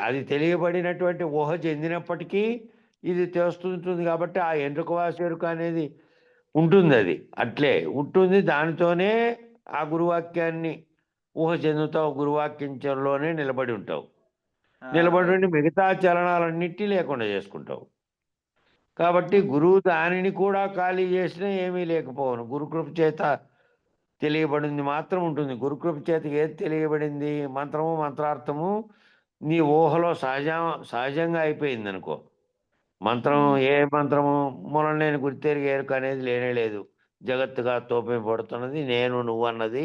అది తెలియబడినటువంటి ఊహ చెందినప్పటికీ ఇది తెలుస్తుంటుంది కాబట్టి ఆ ఎంట్రుకవాసి ఎరుక అనేది ఉంటుంది. అది అట్లే ఉంటుంది. దానితోనే ఆ గురువాక్యాన్ని ఊహ చెందుతావు. గురువాక్యంలోనే నిలబడి ఉంటావు. నిలబడి ఉండి మిగతా చలనాలన్నిటి లేకుండా చేసుకుంటావు. కాబట్టి గురువు దానిని కూడా ఖాళీ చేసినా ఏమీ లేకపోవను. గురుకృప చేత తెలియబడింది మాత్రం ఉంటుంది. గురుకృప చేత ఏది తెలియబడింది? మంత్రము, మంత్రార్థము నీ ఊహలో సహజంగా అయిపోయింది అనుకో. మంత్రం ఏ మంత్రము మూలం లేని గుర్తెరిగే ఎరుక అనేది లేనే లేదు. జగత్తుగా తోపింపబడుతున్నది నేను నువ్వు అన్నది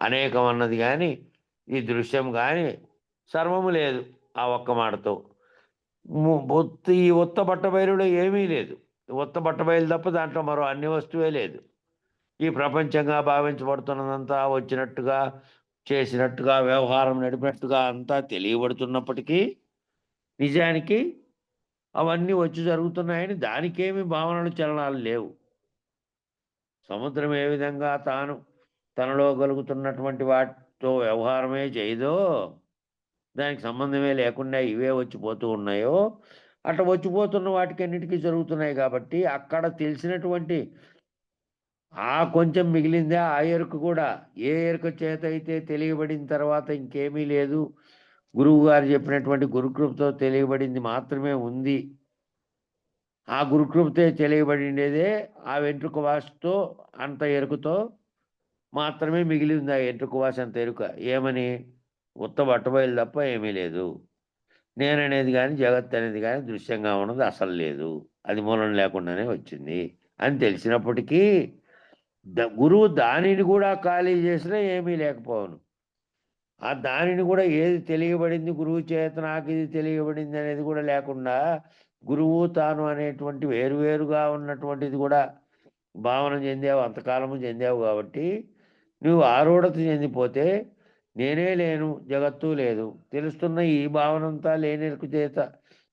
అనేకం అన్నది కానీ ఈ దృశ్యం కానీ సర్వము లేదు ఆ ఒక్క మాటతో. ఈ ఉత్త బట్టబయలులో ఏమీ లేదు. ఉత్త బట్టబయలు తప్ప దాంట్లో మరో అన్ని వస్తువే లేదు. ఈ ప్రపంచంగా భావించబడుతున్నదంతా వచ్చినట్టుగా చేసినట్టుగా వ్యవహారం నడిపినట్టుగా అంతా తెలియబడుతున్నప్పటికీ నిజానికి అవన్నీ వచ్చి జరుగుతున్నాయని దానికేమి భావనలు చలనాలు లేవు. సముద్రం ఏ విధంగా తనలో కలుగుతున్నటువంటి వాటితో వ్యవహారమే చేయదో, దానికి సంబంధమే లేకుండా ఇవే వచ్చిపోతూ ఉన్నాయో, అట్లా వచ్చిపోతున్న వాటికన్నిటికీ జరుగుతున్నాయి కాబట్టి అక్కడ తెలిసినటువంటి ఆ కొంచెం మిగిలిందే ఆ ఎరుక కూడా ఏ ఎరుక చేత అయితే తెలియబడిన తర్వాత ఇంకేమీ లేదు, గురువు గారు చెప్పినటువంటి గురుకృపతో తెలియబడింది మాత్రమే ఉంది. ఆ గురుకృపతో తెలియబడినదే ఆ వెంట్రుక వాసితో అంత ఎరుకతో మాత్రమే మిగిలి ఉంది. ఆ వెంట్రుక వాసి అంత ఎరుక ఏమని ఉత్త బట్టబయలు తప్ప ఏమీ లేదు. నేననేది కానీ జగత్ అనేది కానీ దృశ్యంగా ఉన్నది అసలు లేదు. అది మూలం లేకుండానే వచ్చింది అని తెలిసినప్పటికీ గురువు దానిని కూడా ఖాళీ చేసినా ఏమీ లేకపోవను. ఆ దానిని కూడా ఏది తెలియబడింది గురువు చేత నాకు ఇది తెలియబడింది అనేది కూడా లేకుండా గురువు తాను అనేటువంటి వేరువేరుగా ఉన్నటువంటిది కూడా భావన చెందావు. అంతకాలము చెందావు కాబట్టి నువ్వు ఆరూఢత చెందిపోతే నేనే లేను, జగత్తు లేదు, తెలుస్తున్న ఈ భావనంతా లేనెరుకు చేత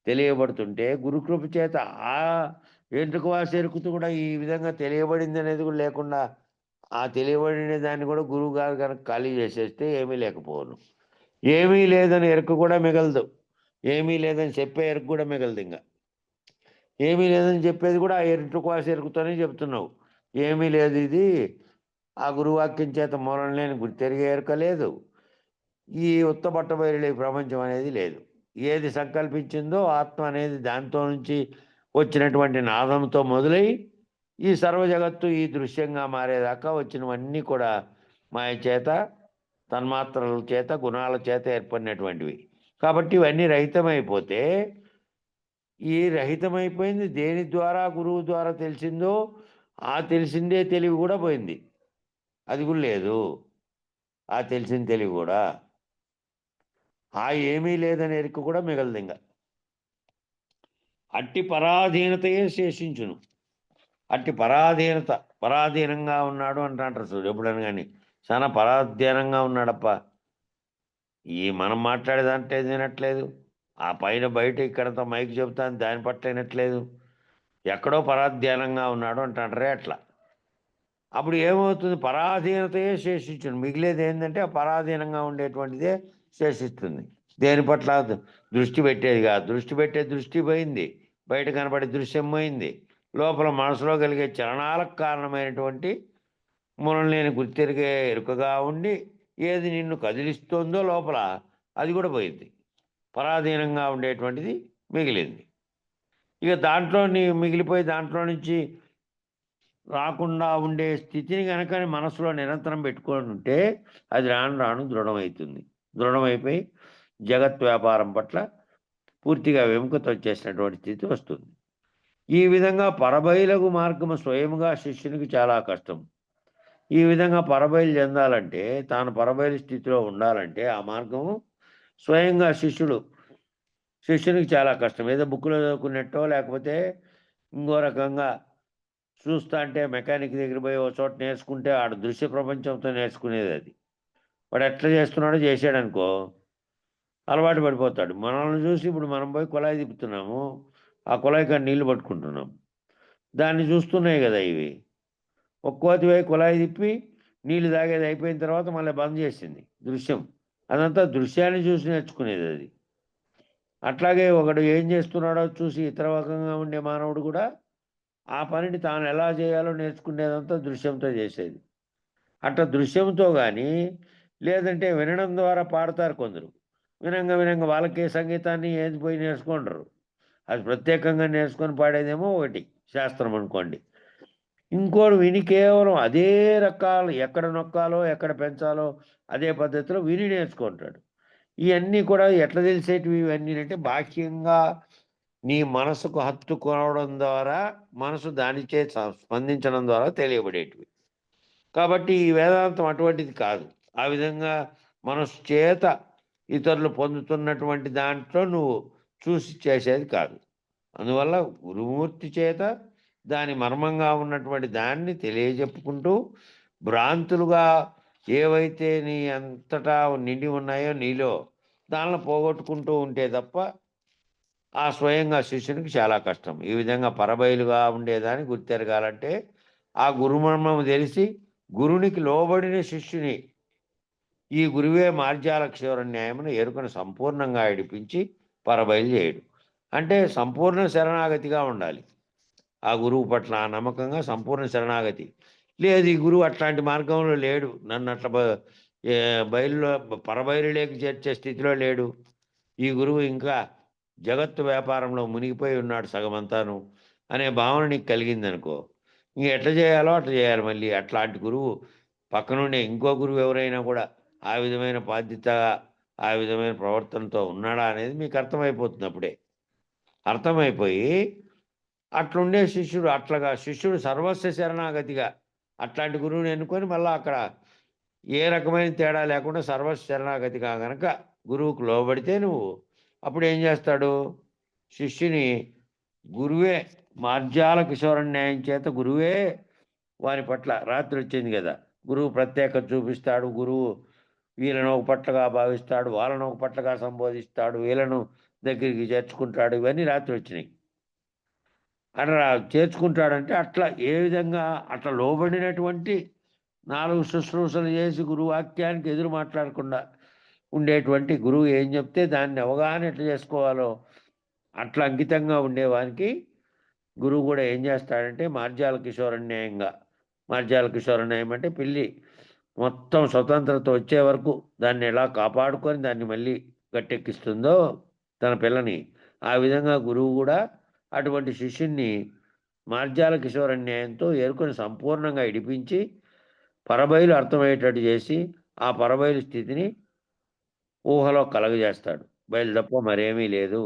తెలియబడుతుంటే గురుకృప చేత ఆ వెంట్రుకవాసి ఎరుకుతూ కూడా ఈ విధంగా తెలియబడింది అనేది కూడా లేకుండా ఆ తెలియబడిన దాన్ని కూడా గురువు గారు కనుక ఖాళీ చేసేస్తే ఏమీ లేకపోవును. ఏమీ లేదని ఎరుక కూడా మిగలదు. ఏమీ లేదని చెప్పే ఎరుక కూడా మిగలదు ఇంక. ఏమీ లేదని చెప్పేది కూడా ఆ వెంట్రుకవాసి ఎరుకుతోనే చెప్తున్నావు. ఏమీ లేదు ఇది ఆ గురువాక్యం చేత మూలం లేని గుర్తెరిగే ఎరుక లేదు. ఈ ఉత్తబట్టబయలు ప్రపంచం అనేది లేదు. ఏది సంకల్పించిందో ఆత్మ అనేది దాంతో నుంచి వచ్చినటువంటి నాదంతో మొదలై ఈ సర్వ జగత్తు ఈ దృశ్యంగా మారేదాకా వచ్చినవన్నీ కూడా మాయ చేత, తన్మాత్రల చేత, గుణాల చేత ఏర్పడినటువంటివి. కాబట్టి ఇవన్నీ రహితమైపోతే ఈ రహితమైపోయింది దేని ద్వారా గురువు ద్వారా తెలిసిందో ఆ తెలిసిందే తెలివి కూడా పోయింది. అది కూడా లేదు. ఆ తెలిసిన తెలివి కూడా ఆ ఏమీ లేదని ఎరుక కూడా మిగలదింక. అట్టి పరాధీనతయే శేషించును. అట్టి పరాధీనంగా ఉన్నాడు అంటారు చూడు ఎప్పుడని కానీ. చాలా పరాధీనంగా ఉన్నాడప్ప. ఈ మనం మాట్లాడేదంటే వినట్లేదు. ఆ పైన బయట ఇక్కడంతా మైక్ చెబుతాను దాని పట్ల వినట్లేదు. ఎక్కడో పరాధ్యానంగా ఉన్నాడు అంటారే అట్లా. అప్పుడు ఏమవుతుంది? పరాధీనతయే శేషించును. మిగిలేది ఏంటంటే ఆ పరాధీనంగా ఉండేటువంటిదే శేషిస్తుంది. దేని పట్ల దృష్టి పెట్టేది కాదు. దృష్టి పెట్టే దృష్టి పోయింది. బయట కనబడే దృశ్యం పోయింది. లోపల మనసులో కలిగే చలనాలకు కారణమైనటువంటి మూలం లేని గుర్తెరిగే ఎరుకగా ఉండి ఏది నిన్ను కదిలిస్తోందో లోపల అది కూడా పోయింది. పరాధీనంగా ఉండేటువంటిది మిగిలింది. ఇక దాంట్లో మిగిలిపోయి దాంట్లో నుంచి రాకుండా ఉండే స్థితిని కనుక మనసులో నిరంతరం పెట్టుకొని ఉంటే అది రాను రాను దృఢమవుతుంది. దృఢమైపోయి జగత్ వ్యాపారం పట్ల పూర్తిగా విముఖత వచ్చేసినటువంటి స్థితి వస్తుంది. ఈ విధంగా పరబయలుగు మార్గము స్వయముగా శిష్యునికి చాలా కష్టం. ఈ విధంగా పరబయలు చెందాలంటే తాను పరబయలు స్థితిలో ఉండాలంటే ఆ మార్గము స్వయంగా శిష్యునికి చాలా కష్టం. ఏదో బుక్లో చదువుకున్నట్టో లేకపోతే ఇంకో రకంగా చూస్తా అంటే మెకానిక్ దగ్గర పోయి ఒక చోట నేర్చుకుంటే ఆడ దృశ్య ప్రపంచంతో నేర్చుకునేది అది. వాడు ఎట్లా చేస్తున్నాడో చేసాడనుకో అలవాటు పడిపోతాడు. మనల్ని చూసి ఇప్పుడు మనం పోయి కుళాయి తిప్పుతున్నాము. ఆ కుళాయి కాడ నీళ్లు పట్టుకుంటున్నాం. దాన్ని చూస్తున్నాయి కదా ఇవి. ఒక కోతి పోయి కుళాయి తిప్పి నీళ్లు తాగేది అయిపోయిన తర్వాత మళ్ళీ బంద్ చేసింది దృశ్యం. అదంతా దృశ్యాన్ని చూసి నేర్చుకునేది అది. అట్లాగే ఒకడు ఏం చేస్తున్నాడో చూసి ఇతర రకంగా ఉండే మానవుడు కూడా ఆ పనిని తాను ఎలా చేయాలో నేర్చుకునేదంతా దృశ్యంతో చేసేది. అట్లా దృశ్యంతో కానీ లేదంటే వినడం ద్వారా పాడతారు కొందరు. వినంగా వాళ్ళకే సంగీతాన్ని ఏది పోయి నేర్చుకుంటారు. అది ప్రత్యేకంగా నేర్చుకొని పాడేదేమో ఒకటి శాస్త్రం అనుకోండి. ఇంకోడు విని కేవలం అదే రకాలు ఎక్కడ నొక్కాలో ఎక్కడ పెంచాలో అదే పద్ధతిలో విని నేర్చుకుంటాడు. ఇవన్నీ కూడా ఎట్లా తెలిసేటివి ఇవన్నీ అంటే బాహ్యంగా నీ మనసుకు హత్తుకోవడం ద్వారా మనసు దానిచే స్పందించడం ద్వారా తెలియబడేటివి. కాబట్టి ఈ వేదాంతం అటువంటిది కాదు. ఆ విధంగా మనసు చేత ఇతరులు పొందుతున్నటువంటి దాంట్లో నువ్వు చూసి చేసేది కాదు. అందువల్ల గురుమూర్తి చేత దాని మర్మంగా ఉన్నటువంటి దాన్ని తెలియజెప్పుకుంటూ భ్రాంతులుగా ఏవైతే నీ అంతటా నిండి ఉన్నాయో నీలో దానిని పోగొట్టుకుంటూ ఉంటే తప్ప ఆ స్వయంగా శిష్యునికి చాలా కష్టం. ఈ విధంగా పరబయలుగా ఉండేదాన్ని గుర్తెరగాలంటే ఆ గురుమర్మము తెలిసి గురునికి లోబడిన శిష్యుని ఈ గురువే మార్జాల క్షౌర న్యాయమును ఎరుకను సంపూర్ణంగా ఏడిపించి పరబయలు చేయడు. అంటే సంపూర్ణ శరణాగతిగా ఉండాలి. ఆ గురువు పట్ల ఆ నమ్మకంగా సంపూర్ణ శరణాగతి. లేదు ఈ గురువు అట్లాంటి మార్గంలో లేడు, నన్ను అట్లా బయలులో పరబయలులోకి చేర్చే స్థితిలో లేడు, ఈ గురువు ఇంకా జగత్తు వ్యాపారంలో మునిగిపోయి ఉన్నాడు సగమంతాను అనే భావన నీకు కలిగిందనుకో, ఇంక ఎట్లా చేయాలో అట్లా చేయాలి. మళ్ళీ అట్లాంటి గురువు పక్కనుండే ఇంకో గురువు ఎవరైనా కూడా ఆ విధమైన బాధ్యత ఆ విధమైన ప్రవర్తనతో ఉన్నాడా అనేది మీకు అర్థమైపోతుంది. అప్పుడే అర్థమైపోయి అట్లుండే శిష్యుడు సర్వస్వ శరణాగతిగా అట్లాంటి గురువుని ఎన్నుకొని మళ్ళీ అక్కడ ఏ రకమైన తేడా లేకుండా సర్వస్వ శరణాగతిగా గనక గురువుకు లోబడితే నువ్వు అప్పుడు ఏం చేస్తాడు? శిష్యుని గురువే మార్జాల కిశోర న్యాయం చేత గురువే వారి పట్ల రాత్రి వచ్చింది కదా, గురువు ప్రత్యేకత చూపిస్తాడు. గురువు వీళ్ళను ఒక పట్లగా భావిస్తాడు, వాళ్ళను ఒక పట్లగా సంబోధిస్తాడు, వీళ్ళను దగ్గరికి చేర్చుకుంటాడు. ఇవన్నీ రాత్రి వచ్చినాయి. అట్లా చేర్చుకుంటాడంటే అట్లా ఏ విధంగా అట్లా లోబడినటువంటి 4 శుశ్రూషలు చేసి గురువాక్యానికి ఎదురు మాట్లాడకుండా ఉండేటువంటి గురువు ఏం చెప్తే దాన్ని అవగాహన ఎట్లా చేసుకోవాలో అట్లా అంకితంగా ఉండేవానికి గురువు కూడా ఏం చేస్తాడంటే మార్జాల కిశోరన్యాయంగా, మార్జాల కిశోరన్యాయం అంటే పిల్లి మొత్తం స్వతంత్రత వచ్చే వరకు దాన్ని ఎలా కాపాడుకొని దాన్ని మళ్ళీ గట్టెక్కిస్తుందో తన పిల్లని, ఆ విధంగా గురువు కూడా అటువంటి శిష్యుణ్ణి మార్జాల కిశోరన్యాయంతో ఏరుకొని సంపూర్ణంగా ఇడిపించి పరబయలు అర్థమయ్యేటట్టు చేసి ఆ పరబయలు స్థితిని ఊహలో కలగజేస్తాడు. బయలు తప్ప మరేమీ లేదు.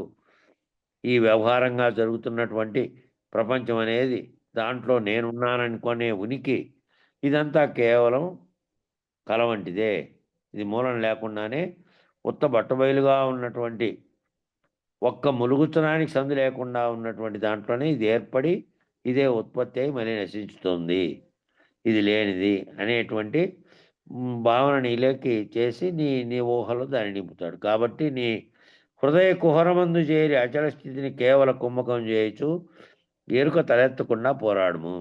ఈ వ్యవహారంగా జరుగుతున్నటువంటి ప్రపంచం అనేది దాంట్లో నేనున్నాననుకునే ఉనికి ఇదంతా కేవలం కల వంటిదే. ఇది మూలం లేకుండానే ఉత్త బట్టబయలుగా ఉన్నటువంటి ఒక్క ములుగుతనానికి సందు లేకుండా ఉన్నటువంటి దాంట్లోనే ఇది ఏర్పడి ఇదే ఉత్పత్తి అయి మళ్ళీ నశించుతుంది. ఇది లేనిది అనేటువంటి భావన నీలోకి చేసి నీ నీ ఊహలో దాన్ని నింపుతాడు. కాబట్టి నీ హృదయ కుహరమందు చేరి అచల స్థితిని కేవల కుంభకం చేయొచ్చు ఎరుక తలెత్తకుండా పోరాడము.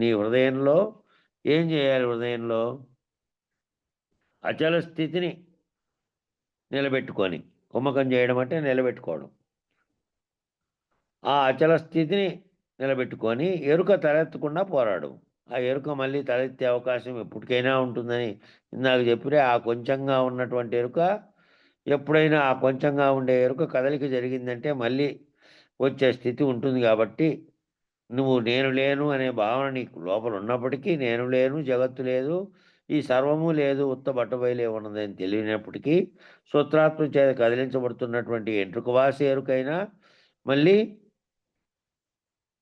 నీ హృదయంలో ఏం చేయాలి? హృదయంలో అచల స్థితిని నిలబెట్టుకొని, కుంభకం చేయడం అంటే నిలబెట్టుకోవడం. ఆ అచల స్థితిని నిలబెట్టుకొని ఎరుక తలెత్తకుండా పోరాడు. ఆ ఎరుక మళ్ళీ తలెత్తే అవకాశం ఎప్పటికైనా ఉంటుందని ఇందాక చెప్పితే ఆ కొంచెంగా ఉన్నటువంటి ఎరుక ఎప్పుడైనా ఆ కొంచెంగా ఉండే ఎరుక కదలిక జరిగిందంటే మళ్ళీ వచ్చే స్థితి ఉంటుంది. కాబట్టి నువ్వు నేను లేను అనే భావన నీకు లోపల ఉన్నప్పటికీ నేను లేను, జగత్తు లేదు, ఈ సర్వము లేదు, ఉత్త బట్టబయలే ఉన్నదని తెలియనప్పటికీ సూత్రాత్మం చేత కదిలించబడుతున్నటువంటి ఎంట్రుకవాసి ఎరుకైనా మళ్ళీ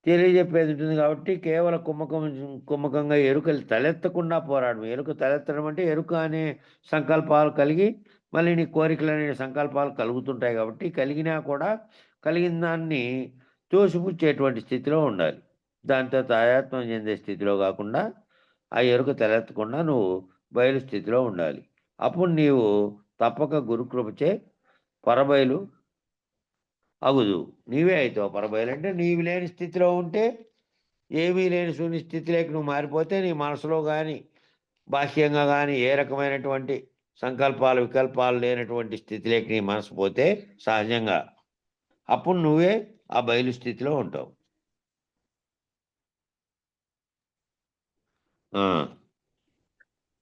తెలియజెప్పేది ఉంటుంది. కాబట్టి కేవలం కుమ్మకంగా ఎరుకలు తలెత్తకుండా పోరాడము. ఎరుక తలెత్తడం అంటే ఎరుక అనే సంకల్పాలు కలిగి మళ్ళీ నీ కోరికలనే సంకల్పాలు కలుగుతుంటాయి. కాబట్టి కలిగినా కూడా కలిగిన దాన్ని తోసిపుచ్చేటువంటి స్థితిలో ఉండాలి. దాంతో తాదాత్మ్యం చెందే స్థితిలో కాకుండా ఆ ఎరుక తలెత్తకుండా నువ్వు బయలు స్థితిలో ఉండాలి. అప్పుడు నీవు తప్పక గురుకృపచే పరబయలు అగుదు. నీవే అయితావు పరబయలు. అంటే నీవు లేని స్థితిలో ఉంటే ఏమీ లేని శూన్య స్థితిలోకి నువ్వు మారిపోతే నీ మనసులో కానీ బాహ్యంగా కానీ ఏ రకమైనటువంటి సంకల్పాలు వికల్పాలు లేనటువంటి స్థితిలోకి నీ మనసు పోతే సహజంగా అప్పుడు నువ్వే ఆ బయలు స్థితిలో ఉంటావు.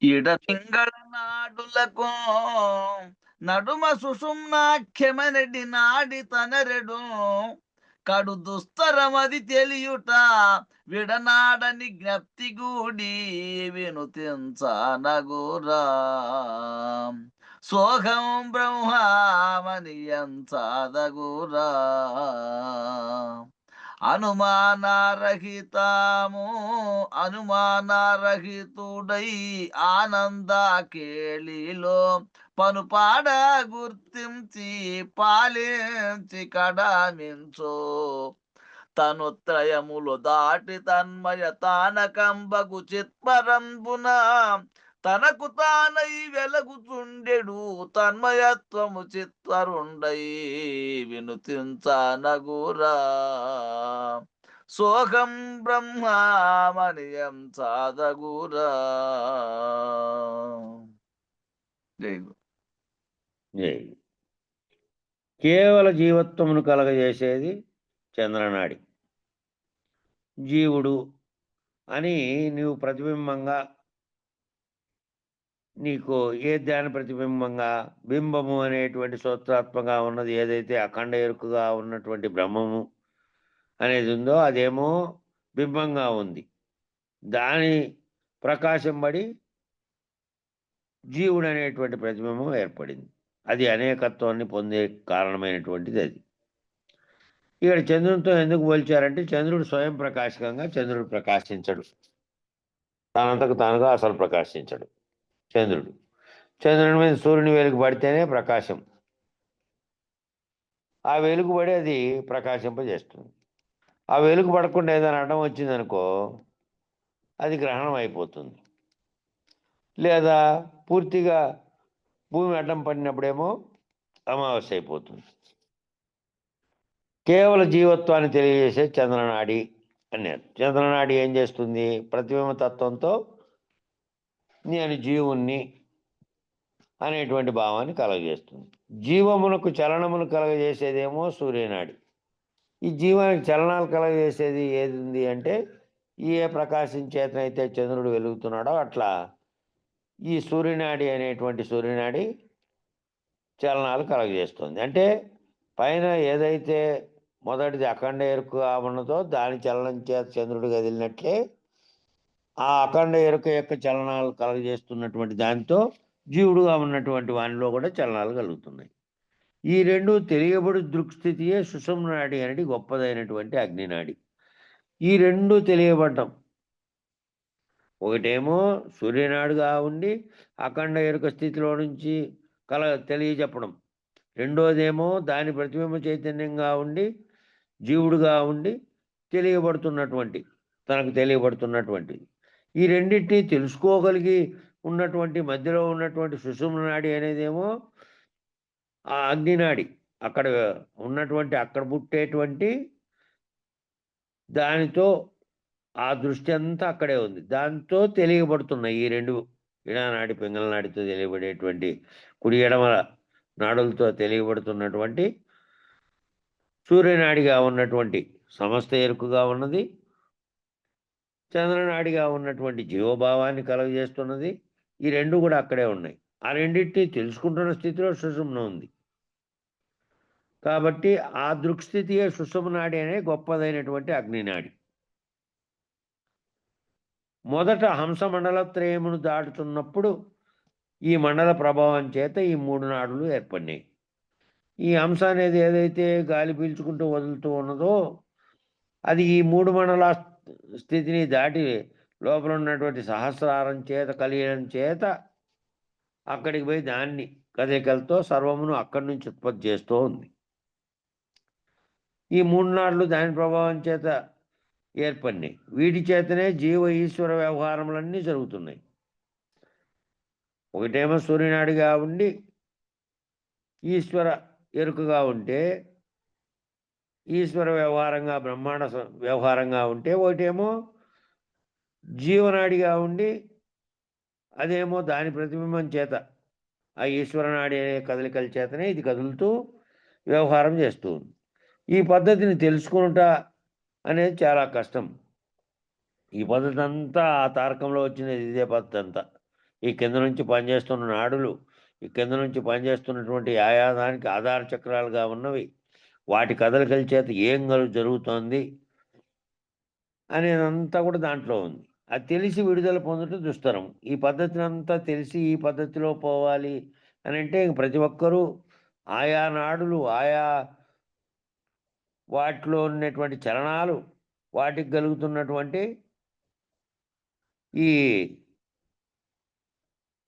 ఇడపింగళ నాడులకు నడుమ సుషుమ్నాఖ్యమనడి నాడి తనరెడు కడు దుస్తరమది తెలియుట విడనాడని జ్ఞప్తి గూడి వినుతించనగురా సోహం బ్రహ్మమనియంచదగురా అనుమానరహితము అనుమానరహితుడై ఆనంద కేళిలో పనుపాడ గుర్తించి పాలించి కడమించు తనుత్రయములు దాటి తన్మయ తానకంబగు చిత్పరంబున తనకు తానై వెలగుచుండెడు తన్మయత్వము చిత్వరుండై వినుతించనగురా సోహం బ్రహ్మమనియం సాధగురా. జై గురు. జై. కేవల జీవత్వమును కలగజేసేది చంద్రనాడి. జీవుడు అని నీవు ప్రతిబింబంగా నీకు ఏ ధ్యాన ప్రతిబింబంగా బింబము అనేటువంటి సూత్రాత్మగా ఉన్నది ఏదైతే అఖండ ఎరుకగా ఉన్నటువంటి బ్రహ్మము అనేది ఉందో అదేమో బింబంగా ఉంది. దాని ప్రకాశం పడి జీవుడు అనేటువంటి ప్రతిబింబం ఏర్పడింది. అది అనేకత్వాన్ని పొందే కారణమైనటువంటిది. అది ఇక్కడ చంద్రునితో ఎందుకు పోల్చారంటే చంద్రుడు స్వయం ప్రకాశకంగా చంద్రుడు ప్రకాశించడు. తనంతకు తానుగా అసలు ప్రకాశించడు చంద్రుడు. చంద్రుడి మీద సూర్యుని వెలుగు పడితేనే ప్రకాశం. ఆ వెలుగు పడి అది ప్రకాశింపజేస్తుంది. ఆ వెలుగు పడకుండా ఏదైనా అడ్డం వచ్చిందనుకో అది గ్రహణం అయిపోతుంది. లేదా పూర్తిగా భూమి అడ్డం పడినప్పుడేమో అమావాస్య అయిపోతుంది. కేవల జీవత్వాన్ని తెలియజేసే చంద్రనాడి అన్నారు. చంద్రనాడి ఏం చేస్తుంది? ప్రతిబింబ తత్వంతో నేను జీవుణ్ణి అనేటువంటి భావాన్ని కలగజేస్తుంది. జీవమునకు చలనమును కలగజేసేదేమో సూర్యనాడి. ఈ జీవానికి చలనాలు కలగజేసేది ఏది ఉంది అంటే, ఏ ప్రకాశం చేతనైతే చంద్రుడు వెలుగుతున్నాడో అట్లా ఈ సూర్యనాడి అనేటువంటి సూర్యనాడి చలనాలు కలగజేస్తుంది. అంటే పైన ఏదైతే మొదటిది అఖండ ఎరుకగా ఉన్నదో దాని చలనం చేత చంద్రుడు కదిలినట్లే ఆ అఖండ ఎరుక యొక్క చలనాలు కలగజేస్తున్నటువంటి దానితో జీవుడుగా ఉన్నటువంటి వానిలో కూడా చలనాలు కలుగుతున్నాయి. ఈ రెండు తెలియబడి దృక్స్థితియే సుషుమ్న నాడి అనేది గొప్పదైనటువంటి అగ్నినాడి. ఈ రెండు తెలియబడ్డం, ఒకటేమో సూర్యనాడుగా ఉండి అఖండ ఎరుక స్థితిలో నుంచి తెలియజెప్పడం, రెండోదేమో దాని ప్రతిబింబ చైతన్యంగా ఉండి జీవుడుగా ఉండి తనకు తెలియబడుతున్నటువంటి ఈ రెండింటినీ తెలుసుకోగలిగి ఉన్నటువంటి మధ్యలో ఉన్నటువంటి సుషుమ్న నాడి అనేదేమో ఆ అగ్నినాడి. అక్కడ పుట్టేటువంటి దానితో ఆ దృష్టి అంతా అక్కడే ఉంది. దాంతో తెలియబడుతున్నాయి ఈ రెండు ఇడానాడి పింగళ నాడితో తెలియబడేటువంటి కుడి ఎడమ నాడులతో తెలియబడుతున్నటువంటి సూర్యనాడిగా ఉన్నటువంటి సమస్త ఎరుకుగా ఉన్నది, చంద్రనాడిగా ఉన్నటువంటి జీవభావాన్ని కలుగజేస్తున్నది. ఈ రెండు కూడా అక్కడే ఉన్నాయి. ఆ రెండింటినీ తెలుసుకుంటున్న స్థితిలో సుషుమ్న ఉంది. కాబట్టి ఆ దృక్స్థితియే సుషుమ్నాడి అనే గొప్పదైనటువంటి అగ్నినాడి. మొదట హంస మండలత్రయమును దాటుతున్నప్పుడు ఈ మండల ప్రభావం చేత ఈ 3 నాడులు ఏర్పడినాయి. ఈ హంస అనేది ఏదైతే గాలి పీల్చుకుంటూ వదులుతూ ఉన్నదో అది ఈ 3 మండల స్థితిని దాటి లోపల ఉన్నటువంటి సహస్రారం చేత కలియడం చేత అక్కడికి పోయి దాన్ని కదలికలతో సర్వమును అక్కడి నుంచి ఉత్పత్తి చేస్తూ ఉంది. ఈ 3 నాడులు దాని ప్రభావం చేత ఏర్పడినాయి. వీటి చేతనే జీవ ఈశ్వర వ్యవహారములన్నీ జరుగుతున్నాయి. ఒకటేమో సూర్యనాడిగా ఉండి ఈశ్వర ఎరుకగా ఉంటే ఈశ్వర వ్యవహారంగా బ్రహ్మాండ వ్యవహారంగా ఉంటే, ఒకటేమో జీవనాడిగా ఉండి అదేమో దాని ప్రతిబింబం చేత ఆ ఈశ్వరనాడి అనే కదలికల చేతనే ఇది కదులుతూ వ్యవహారం చేస్తూ ఉంది. ఈ పద్ధతిని తెలుసుకునుట అనేది చాలా కష్టం. ఈ పద్ధతి అంతా ఆ తారకంలో వచ్చినది ఇదే పద్ధతి అంతా. ఈ కింద నుంచి పనిచేస్తున్న నాడులు, ఈ కింద నుంచి పనిచేస్తున్నటువంటి ఆయాదానికి ఆధార చక్రాలుగా ఉన్నవి, వాటి కదలికల చేత ఏం జరుగుతోంది అనేదంతా కూడా దాంట్లో ఉంది. అది తెలిసి విడుదల పొందడం దుస్తరం. ఈ పద్ధతిని అంతా తెలిసి ఈ పద్ధతిలో పోవాలి అని అంటే ప్రతి ఒక్కరూ ఆయా నాడులు, ఆయా వాటిలో ఉన్నటువంటి చలనాలు, వాటికి కలుగుతున్నటువంటి ఈ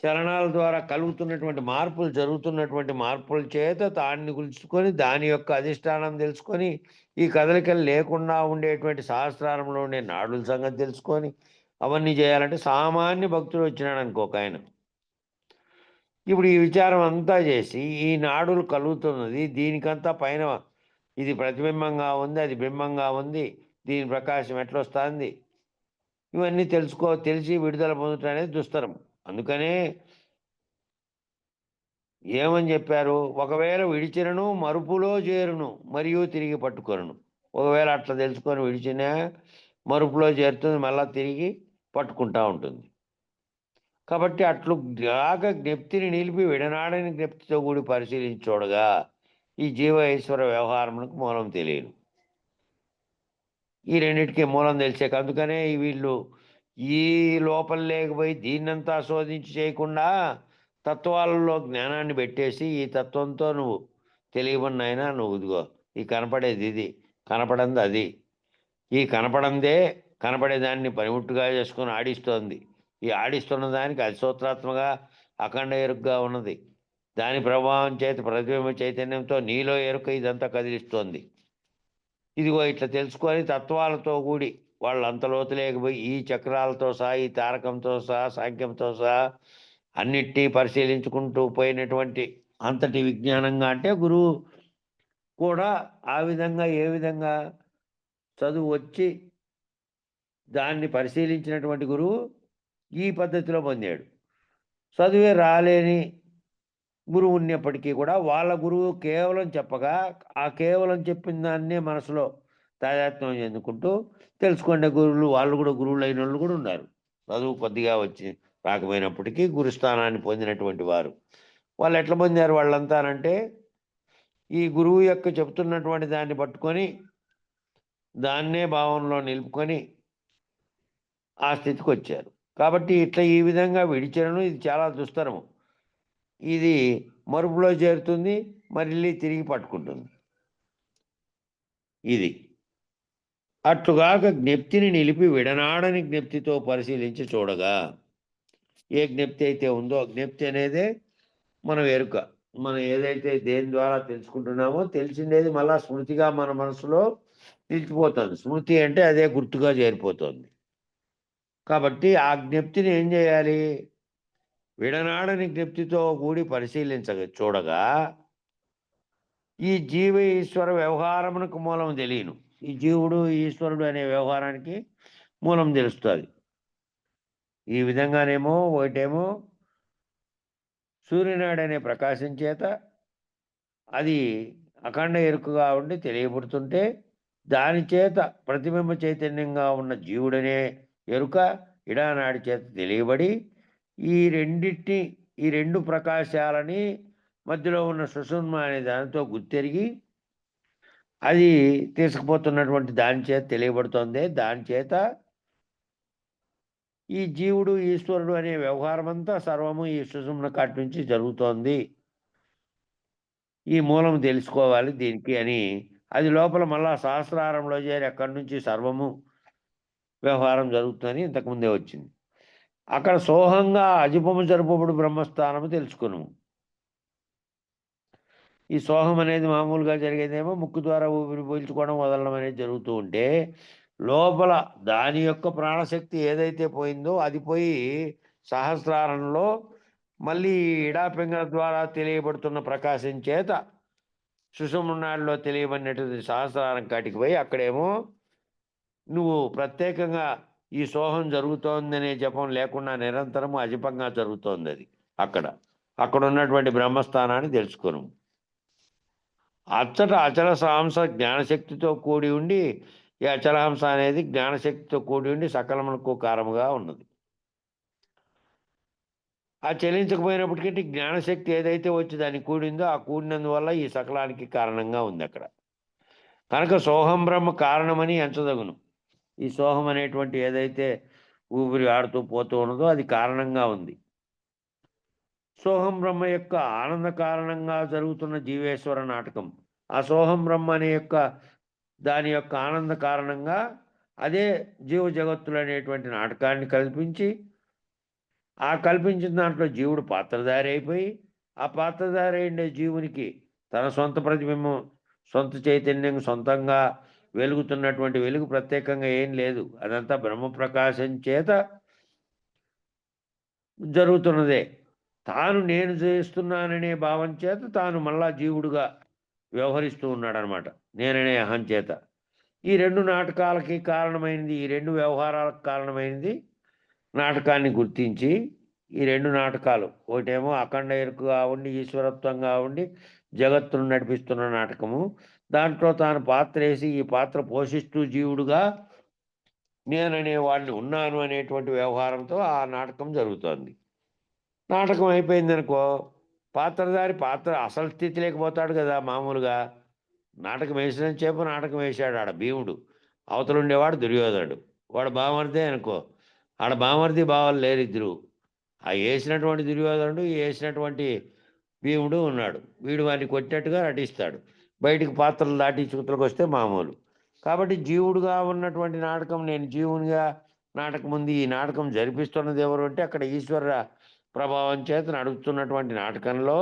చలనాల ద్వారా కలుగుతున్నటువంటి మార్పులు, జరుగుతున్నటువంటి మార్పుల చేత దాన్ని గుల్చుకొని దాని యొక్క అధిష్టానం తెలుసుకొని ఈ కదలికలు లేకుండా ఉండేటువంటి సహస్రారంలో ఉండే నాడుల సంగతి తెలుసుకొని అవన్నీ చేయాలంటే సామాన్య భక్తుడు వచ్చినాడు అనుకో ఒక ఆయన. ఇప్పుడు ఈ విచారం అంతా చేసి ఈ నాడులు కలుగుతున్నది, దీనికంతా పైన ఇది ప్రతిబింబంగా ఉంది, అది బింబంగా ఉంది, దీని ప్రకాశం ఎట్లొస్తుంది, ఇవన్నీ తెలిసి విడుదల పొందటం అనేది దుస్తరం. అందుకనే ఏమని చెప్పారు? ఒకవేళ విడిచినను మరుపులో చేరును మరియు తిరిగి పట్టుకొనును. ఒకవేళ అట్లా తెలుసుకొని విడిచినా మరుపులో చేరుతుంది, మళ్ళా తిరిగి పట్టుకుంటా ఉంటుంది. కాబట్టి అట్లు జ్ఞప్తిని నిలిపి విడనాడని జ్ఞప్తితో కూడి పరిశీలించి చూడగా ఈ జీవ ఈశ్వర వ్యవహారములకు మూలం తెలియదు. ఈ రెండింటికి మూలం తెలిసే. అందుకనే వీళ్ళు ఈ లోపల లేకపోయి దీన్నంతా శోధించి చేయకుండా తత్వాలలో జ్ఞానాన్ని పెట్టేసి ఈ తత్వంతో నువ్వు తెలియబడినైనా నువ్వు ఇదిగో ఈ కనపడేది ఇది, కనపడంది అది, ఈ కనపడందే కనపడేదాన్ని పనిముట్టుగా చేసుకొని ఆడిస్తోంది. ఈ ఆడిస్తున్న దానికి అధిసూత్రాత్మగా అఖండ ఎరుకగా ఉన్నది. దాని ప్రభావం చేత ప్రతిబింబ చైతన్యంతో నీలో ఎరుక ఇదంతా కదిలిస్తోంది. ఇదిగో ఇట్లా తెలుసుకొని తత్వాలతో కూడి వాళ్ళు అంత లోతు లేకపోయి ఈ చక్రాలతో సహా, ఈ తారకంతో సహా, సాంఖ్యంతో సహా అన్నిటినీ పరిశీలించుకుంటూ పోయినటువంటి అంతటి విజ్ఞానంగా అంటే గురువు కూడా ఆ విధంగా ఏ విధంగా చదువు వచ్చి దాన్ని పరిశీలించినటువంటి గురువు ఈ పద్ధతిలో పొందాడు. చదువే రాలేని గురువు ఉన్నప్పటికీ కూడా వాళ్ళ గురువు కేవలం చెప్పగా, ఆ కేవలం చెప్పిన దాన్నే మనసులో తాదాత్మ్యం చెందుకుంటూ తెలుసుకునే గురువులు వాళ్ళు కూడా గురువులైనోళ్ళు కూడా ఉన్నారు. చదువు కొద్దిగా వచ్చి రాకపోయినప్పటికీ గురుస్థానాన్ని పొందినటువంటి వారు. వాళ్ళు ఎట్లా పొందారు వాళ్ళంతానంటే, ఈ గురువు యొక్క చెప్తున్నటువంటి దాన్ని పట్టుకొని, దాన్నే భావంలో నిలుపుకొని ఆ స్థితికొచ్చారు. కాబట్టి ఇట్లా ఈ విధంగా విడిచెను ఇది చాలా దుస్తరము. ఇది మరుపులో చేరుతుంది, మళ్ళీ తిరిగి పట్టుకుంటుంది. ఇది. అట్లుగాక జ్ఞప్తిని నిలిపి విడనాడని జ్ఞప్తితో పరిశీలించి చూడగా, ఏ జ్ఞప్తి అయితే ఉందో ఆ జ్ఞప్తి అనేదే మనం ఎరుక. మనం ఏదైతే దేని ద్వారా తెలుసుకుంటున్నామో తెలిసిందేది మళ్ళా స్మృతిగా మన మనసులో నిలిచిపోతుంది. స్మృతి అంటే అదే గుర్తుగా చేరిపోతుంది. కాబట్టి ఆ జ్ఞప్తిని ఏం చేయాలి? విడనాడని జ్ఞప్తితో కూడి చూడగా, ఈ జీవ ఈశ్వర వ్యవహారమునకు మూలం తెలియను. ఈ జీవుడు ఈశ్వరుడు అనే వ్యవహారానికి మూలం తెలుస్తుంది. ఈ విధంగానేమో ఒకటేమో సూర్యనాడు అనే ప్రకాశం చేత అది అఖండ ఎరుకగా ఉండి తెలియబడుతుంటే, దాని చేత ప్రతిబింబ చైతన్యంగా ఉన్న జీవుడనే ఎరుక ఇడానాడి చేత తెలియబడి, ఈ రెండిటిని ఈ రెండు ప్రకాశాలని మధ్యలో ఉన్న సుషుమ్న అనే దానితో గుర్తెరిగి, అది తీసుకుపోతున్నటువంటి దాని చేత తెలియబడుతోంది. దాని చేత ఈ జీవుడు ఈశ్వరుడు అనే వ్యవహారం అంతా సర్వము ఈ సుషుమ్న కాటి నుంచి జరుగుతోంది. ఈ మూలం తెలుసుకోవాలి దీనికి అని, అది లోపల మళ్ళా సహస్రారంలో చేరి అక్కడి నుంచి సర్వము వ్యవహారం జరుగుతుందని ఇంతకుముందే వచ్చింది. అక్కడ సోహంగా అజిపము జరుపబడు బ్రహ్మస్థానము తెలుసుకున్నాము. ఈ సోహం అనేది మామూలుగా జరిగేదేమో ముక్కు ద్వారా ఊపిరి పీల్చుకోవడం వదలడం అనేది జరుగుతూ ఉంటే, లోపల దాని యొక్క ప్రాణశక్తి ఏదైతే పోయిందో అది పోయి సహస్రారంలో మళ్ళీ ఇడాపింగళ ద్వారా తెలియబడుతున్న ప్రకాశం చేత సుషుమ్నాడిలో తెలియబడినటువంటి సహస్రారం కాటికి పోయి అక్కడేమో నువ్వు ప్రత్యేకంగా ఈ సోహం జరుగుతోందనే జపం లేకుండా నిరంతరము అజిపంగా జరుగుతోంది. అది అక్కడ ఉన్నటువంటి బ్రహ్మస్థానాన్ని తెలుసుకోను. అచ్చట అచల సాంస జ్ఞానశక్తితో కూడి ఉండి, ఈ అచలహంస అనేది జ్ఞానశక్తితో కూడి ఉండి సకలమునకు కారముగా ఉన్నది. ఆ చెలించకపోయినప్పటికీ జ్ఞానశక్తి ఏదైతే వచ్చి దానికి కూడిందో ఆ కూడినందువల్ల ఈ సకలానికి కారణంగా ఉంది అక్కడ. కనుక సోహం బ్రహ్మ కారణమని ఎంచదగును. ఈ సోహం అనేటువంటి ఏదైతే ఊపిరి ఆడుతూ పోతూ ఉన్నదో అది కారణంగా ఉంది. సోహం బ్రహ్మ యొక్క ఆనంద కారణంగా జరుగుతున్న జీవేశ్వర నాటకం, ఆ సోహం బ్రహ్మ అనే దాని యొక్క ఆనంద కారణంగా అదే జీవ జగత్తులు అనేటువంటి నాటకాన్ని కల్పించి, ఆ కల్పించిన దాంట్లో జీవుడు పాత్రధారి అయిపోయి, ఆ పాత్రధారి అయిన జీవునికి తన సొంత ప్రతిబింబం, సొంత చైతన్యం, సొంతంగా వెలుగుతున్నటువంటి వెలుగు ప్రత్యేకంగా ఏం లేదు. అదంతా బ్రహ్మ ప్రకాశం చేత జరుగుతున్నదే. తాను నేను చేస్తున్నాననే భావం చేత తాను మళ్ళా జీవుడుగా వ్యవహరిస్తూ ఉన్నాడనమాట, నేననే అహం చేత. ఈ రెండు నాటకాలకి కారణమైనది, ఈ రెండు వ్యవహారాలకు కారణమైనది నాటకాన్ని గుర్తించి, ఈ రెండు నాటకాలు ఒకటేమో అఖండ ఎరుకగా ఉండి ఈశ్వరత్వంగా ఉండి జగత్తును నడిపిస్తున్న నాటకము, దాంట్లో తాను పాత్ర వేసి ఈ పాత్ర పోషిస్తూ జీవుడుగా నేననే వాడిని ఉన్నాను అనేటువంటి వ్యవహారంతో ఆ నాటకం జరుగుతోంది. నాటకం అయిపోయిందనుకో, పాత్రధారి పాత్ర అసలు స్థితి లేకపోతాడు కదా. మామూలుగా నాటకం వేసినంతసేపు నాటకం వేశాడు ఆడ భీముడు, అవతల ఉండేవాడు దుర్యోధనుడు, వాడు బామర్దే అనుకో. ఆడ బామర్ది బావలు లేరు ఇద్దరు. ఆ వేసినటువంటి దుర్యోధనుడు, వేసినటువంటి భీముడు ఉన్నాడు. వీడు వాడిని కొట్టినట్టుగా నటిస్తాడు, బయటికి పాత్రలు దాటి చూతులకు వస్తే మామూలు. కాబట్టి జీవుడుగా ఉన్నటువంటి నాటకం, నేను జీవునిగా నాటకం ఉంది. ఈ నాటకం జరిపిస్తున్నది ఎవరు అంటే అక్కడ ఈశ్వర ప్రభావం చేత నడుపుతున్నటువంటి నాటకంలో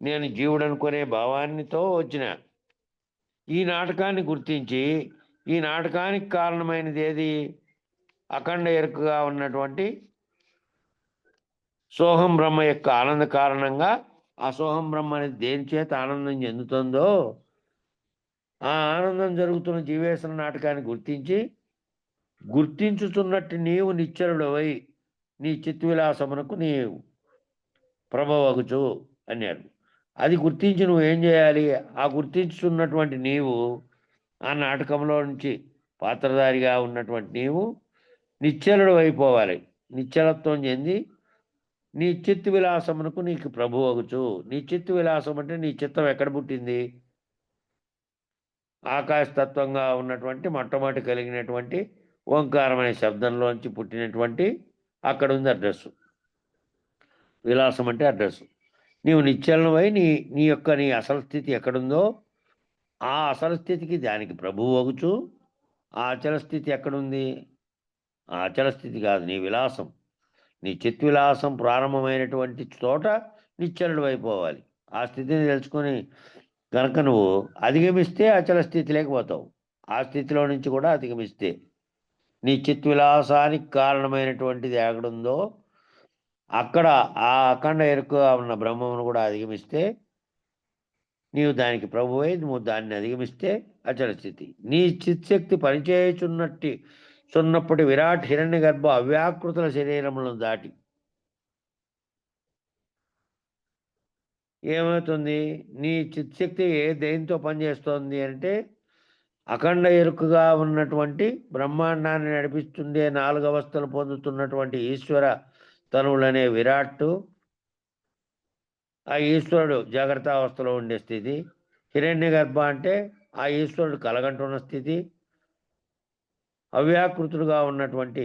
నేను జీవుడు అనుకునే భావాన్నితో వచ్చిన ఈ నాటకాన్ని గుర్తించి, ఈ నాటకానికి కారణమైనది ఏది? అఖండ ఎరుకగా ఉన్నటువంటి సోహం బ్రహ్మ యొక్క ఆనంద కారణంగా ఆ సోహం బ్రహ్మ అనేది దేని చేత ఆనందం చెందుతుందో ఆ ఆనందం జరుగుతున్న జీవేశ్వర నాటకాన్ని గుర్తించుతున్నట్టు నీవు నిశ్చలుడవై నీ చిత్విలాసమునకు నీవు ప్రభవగుచు అన్నాడు. అది గుర్తించి నువ్వేం చేయాలి? ఆ గుర్తించుతున్నటువంటి నీవు ఆ నాటకంలో నుంచి పాత్రధారిగా ఉన్నటువంటి నీవు నిశ్చలుడు అయిపోవాలి. నిశ్చలత్వం చెంది నీ చిత్తు విలాసమునకు నీకు ప్రభువగుచు. నీ చిత్తు విలాసం అంటే నీ చిత్తం ఎక్కడ పుట్టింది? ఆకాశతత్వంగా ఉన్నటువంటి మొట్టమొదటి కలిగినటువంటి ఓంకారం అనే శబ్దంలోంచి పుట్టినటువంటి అక్కడ ఉంది అడ్రస్సు. విలాసం అంటే అడ్రస్సు. నీవు నిశ్చలనమై నీ అసలు స్థితి ఎక్కడుందో ఆ అసలు స్థితికి దానికి ప్రభువు అగుచు. ఆ అచల స్థితి ఎక్కడుంది? ఆ అచల స్థితి కాదు, నీ విలాసం. నీ చిత్విలాసం ప్రారంభమైనటువంటి చోట నిశ్చలుడు అయిపోవాలి. ఆ స్థితిని తెలుసుకొని కనుక నువ్వు అధిగమిస్తే అచల స్థితిలోకి పోతావు. ఆ స్థితిలో నుంచి కూడా అధిగమిస్తే నీ చిత్విలాసానికి కారణమైనటువంటిది ఎక్కడుందో అక్కడ ఆ అఖండ ఎరుకగా ఉన్న బ్రహ్మమును కూడా అధిగమిస్తే నీవు దానికి ప్రభువై నువ్వు దాన్ని అధిగమిస్తే అచల స్థితి. నీ చిత్శక్తి సున్నప్పటి విరాట్ హిరణ్య గర్భ అవ్యాకృతుల శరీరములను దాటి ఏమవుతుంది? నీ చిత్శక్తి దేనితో పనిచేస్తోంది అంటే అఖండ ఎరుకగా ఉన్నటువంటి బ్రహ్మాండాన్ని నడిపిస్తుండే 4 అవస్థలు పొందుతున్నటువంటి ఈశ్వర తనువులనే విరాట్టు, ఆ ఈశ్వరుడు జాగ్రత్త అవస్థలో ఉండే స్థితి. హిరణ్య గర్భ అంటే ఆ ఈశ్వరుడు కలగంటున్న స్థితి. అవ్యాకృతుడుగా ఉన్నటువంటి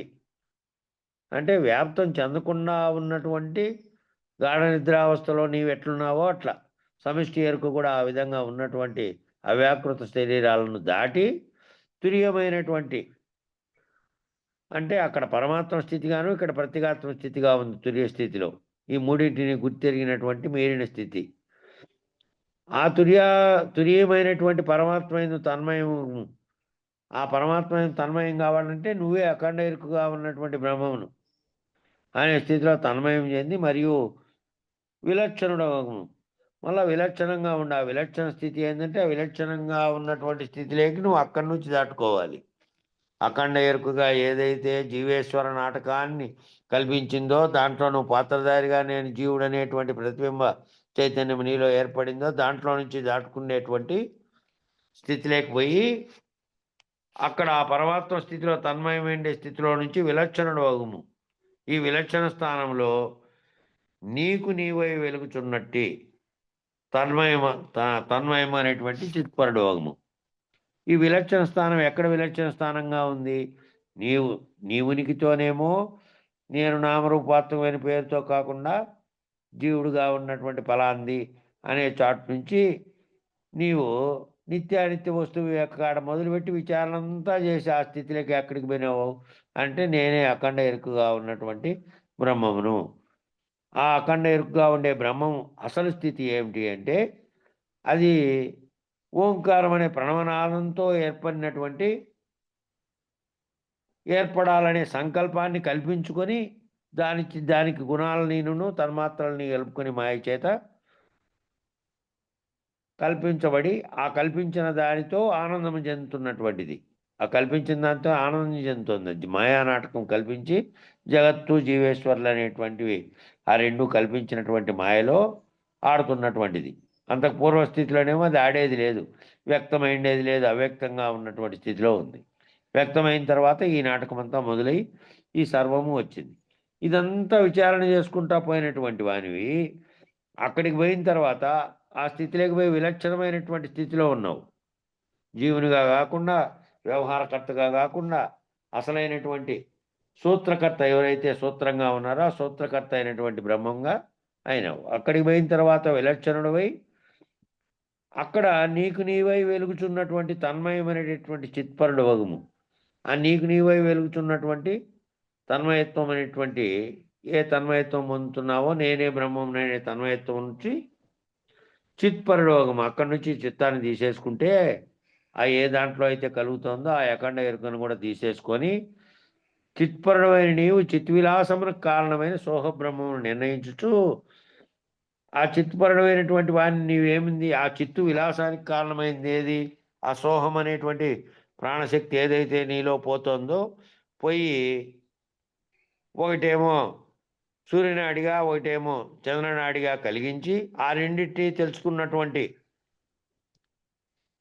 అంటే వ్యాప్తం చెందకుండా ఉన్నటువంటి గాఢ నిద్రావస్థలో నీవు ఎట్లున్నావో అట్లా సమిష్టి ఎరుక కూడా ఆ విధంగా ఉన్నటువంటి అవ్యాకృత శరీరాలను దాటి తురీయమైనటువంటి అంటే అక్కడ పరమాత్మ స్థితిగాను ఇక్కడ ప్రత్యేగాత్మ స్థితిగా ఉంది. తురీయ స్థితిలో ఈ మూడింటిని గుర్తెరిగినటువంటి మేరిన స్థితి. ఆ తురీయమైనటువంటి పరమాత్మైన తన్మయం. ఆ పరమాత్మ తన్మయం కావాలంటే నువ్వే అఖండ ఎరుకగా ఉన్నటువంటి బ్రహ్మమును అనే స్థితిలో తన్మయం చెంది మరియు విలక్షణుడవము. మళ్ళీ విలక్షణంగా ఉండే ఆ విలక్షణ స్థితి ఏంటంటే ఆ విలక్షణంగా ఉన్నటువంటి స్థితిలోకి నువ్వు అక్కడి నుంచి దాటుకోవాలి. అఖండ ఎరుకగా ఏదైతే జీవేశ్వర నాటకాన్ని కల్పించిందో దాంట్లో నువ్వు పాత్రధారిగా నేను జీవుడు అనేటువంటి ప్రతిబింబ చైతన్యం నీలో ఏర్పడిందో దాంట్లో నుంచి దాటుకునేటువంటి స్థితిలోకి పోయి అక్కడ ఆ పరమాత్మ స్థితిలో తన్మయమైన స్థితిలో నుంచి విలక్షణుడు అగుము. ఈ విలక్షణ స్థానంలో నీకు నీవై వెలుగుచున్నట్టి తన్మయం అనేటువంటి చిత్పరుడు అగుము. ఈ విలక్షణ స్థానం ఎక్కడ విలక్షణ స్థానంగా ఉంది? నీ ఉనికితోనేమో నేను నామరూపాత్మకమైన పేరుతో కాకుండా జీవుడుగా ఉన్నటువంటి ఫలాంది అనే చాటు నుంచి నీవు నిత్యానిత్య వస్తువు ఎక్కడ మొదలుపెట్టి విచారణ అంతా చేసి ఆ స్థితిలోకి ఎక్కడికి పోయినావు అంటే నేనే అఖండ ఎరుకగా ఉన్నటువంటి బ్రహ్మమును. ఆ అఖండ ఎరుకగా ఉండే బ్రహ్మము అసలు స్థితి ఏమిటి అంటే అది ఓంకారం అనే ప్రణవనాదంతో ఏర్పడాలనే సంకల్పాన్ని కల్పించుకొని దానికి గుణాలు నేను తన్మాత్రల్ని కలుపుకొని మాయ చేత కల్పించబడి ఆ కల్పించిన దానితో ఆనందం చెందుతున్నటువంటిది. ఆ కల్పించిన దాంతో ఆనందం చెందుతుంది. మాయా నాటకం కల్పించి జగత్తు జీవేశ్వర్లు అనేటువంటివి ఆ రెండు కల్పించినటువంటి మాయలో ఆడుతున్నటువంటిది. అంతకు పూర్వస్థితిలోనేమో అది ఆడేది లేదు, వ్యక్తమైండేది లేదు, అవ్యక్తంగా ఉన్నటువంటి స్థితిలో ఉంది. వ్యక్తమైన తర్వాత ఈ నాటకం అంతా మొదలై ఈ సర్వము వచ్చింది. ఇదంతా విచారణ చేసుకుంటా పోయినటువంటి వానివి అక్కడికి పోయిన తర్వాత ఆ స్థితిలోకి పోయి విలక్షణమైనటువంటి స్థితిలో ఉన్నావు. జీవునిగా కాకుండా, వ్యవహారకర్తగా కాకుండా అసలైనటువంటి సూత్రకర్త ఎవరైతే సూత్రంగా ఉన్నారో ఆ సూత్రకర్త అయినటువంటి బ్రహ్మంగా అయినావు. అక్కడికి పోయిన తర్వాత విలక్షణుడివై అక్కడ నీకు నీవై వెలుగుచున్నటువంటి తన్మయమైనటువంటి చిత్పరుడు వగుము. ఆ నీకు నీవై వెలుగుతున్నటువంటి తన్మయత్వం అనేటువంటి ఏ తన్మయత్వం పొందుతున్నావో నేనే బ్రహ్మం నేనే తన్మయత్వం నుంచి చిత్పరుడు వగుము. అక్కడి నుంచి చిత్తాన్ని తీసేసుకుంటే ఆ ఏ దాంట్లో అయితే కలుగుతుందో ఆ అఖండ ఎరుకను కూడా తీసేసుకొని చిత్పరుడమైన నీవు చిత్విలాసమునకు కారణమైన సోహబ్రహ్మమును నిర్ణయించుచు ఆ చిత్తుపరుడమైనటువంటి వాడిని నీవేమింది, ఆ చిత్తు విలాసానికి కారణమైంది ఏది? ఆ సోహం అనేటువంటి ప్రాణశక్తి ఏదైతే నీలో పోతుందో పోయి ఒకటేమో సూర్యనాడిగా ఒకటేమో చంద్రనాడిగా కలిగించి ఆ రెండింటినీ తెలుసుకున్నటువంటి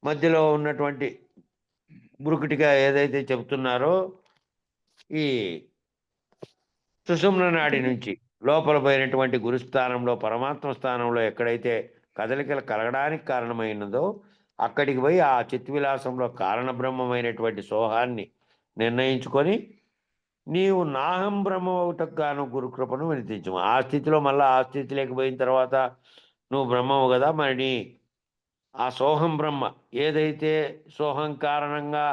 మధ్యలో ఉన్నటువంటి బ్రుకుటిగా ఏదైతే చెబుతున్నారో ఈ సుషుమ్న నాడి నుంచి లోపల పోయినటువంటి గురుస్థానంలో పరమాత్మ స్థానంలో ఎక్కడైతే కదలికలు కలగడానికి కారణమైనదో అక్కడికి పోయి ఆ చిత్విలాసంలో కారణబ్రహ్మమైనటువంటి సోహాన్ని నిర్ణయించుకొని నీవు నాహం బ్రహ్మ ఒకటకు గాను గురుకృపను వినిపించము. ఆ స్థితిలో మళ్ళీ ఆ స్థితిలోకి పోయిన తర్వాత నువ్వు బ్రహ్మవు కదా, మరి ఆ సోహం బ్రహ్మ ఏదైతే సోహం కారణంగా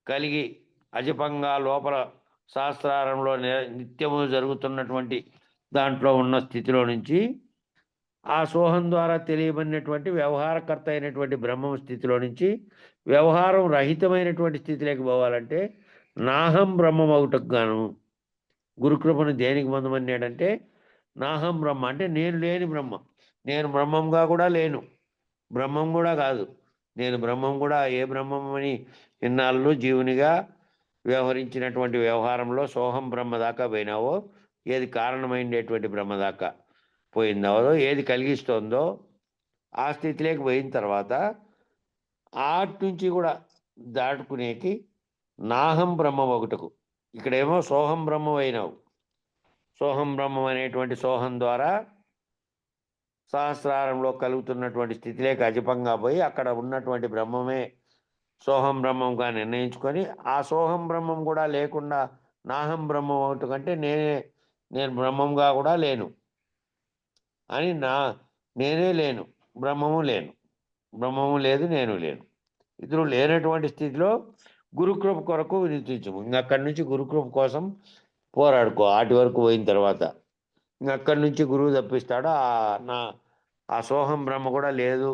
కలిగి అజపంగా లోపల శాస్త్రారంలో నిత్యము జరుగుతున్నటువంటి దాంట్లో ఉన్న స్థితిలో నుంచి ఆ సోహం ద్వారా తెలియబడినటువంటి వ్యవహారకర్త అయినటువంటి బ్రహ్మం స్థితిలో నుంచి వ్యవహారం రహితమైనటువంటి స్థితిలోకి పోవాలంటే నాహం బ్రహ్మం అవుటకు గాను గురుకృపను దేనికి పొందమన్నాడంటే నాహం బ్రహ్మ అంటే నేను లేని బ్రహ్మ. నేను బ్రహ్మంగా కూడా లేను, బ్రహ్మం కూడా కాదు. నేను బ్రహ్మం కూడా ఏ బ్రహ్మం అని ఇన్నాళ్ళు జీవునిగా వ్యవహరించినటువంటి వ్యవహారంలో సోహం బ్రహ్మ దాకా పోయినావో, ఏది కారణమైనటువంటి బ్రహ్మ దాకా పోయిందో, ఏది కలిగిస్తోందో ఆ స్థితిలోకి పోయిన తర్వాత ఆటి నుంచి కూడా దాటుకునేకి నాహం బ్రహ్మ ఒకటకు, ఇక్కడేమో సోహం బ్రహ్మం అయినావు. సోహం బ్రహ్మం అనేటువంటి సోహం ద్వారా సహస్రారంలో కలుగుతున్నటువంటి స్థితిలోకి అజిపంగా పోయి అక్కడ ఉన్నటువంటి బ్రహ్మమే సోహం బ్రహ్మంగా నిర్ణయించుకొని ఆ సోహం బ్రహ్మం కూడా లేకుండా నాహం బ్రహ్మం ఒకటి కంటే నేను బ్రహ్మంగా కూడా లేను అని నేనే లేను, బ్రహ్మము లేను, బ్రహ్మము లేదు, నేను లేను. ఇద్దరు లేనటువంటి స్థితిలో గురుకృప కొరకు వినిపించము. ఇంకక్కడి నుంచి గురుకృప కోసం పోరాడుకో. ఆటి వరకు పోయిన తర్వాత ఇంకక్కడి నుంచి గురువు తప్పిస్తాడు. ఆ సోహం బ్రహ్మ కూడా లేదు,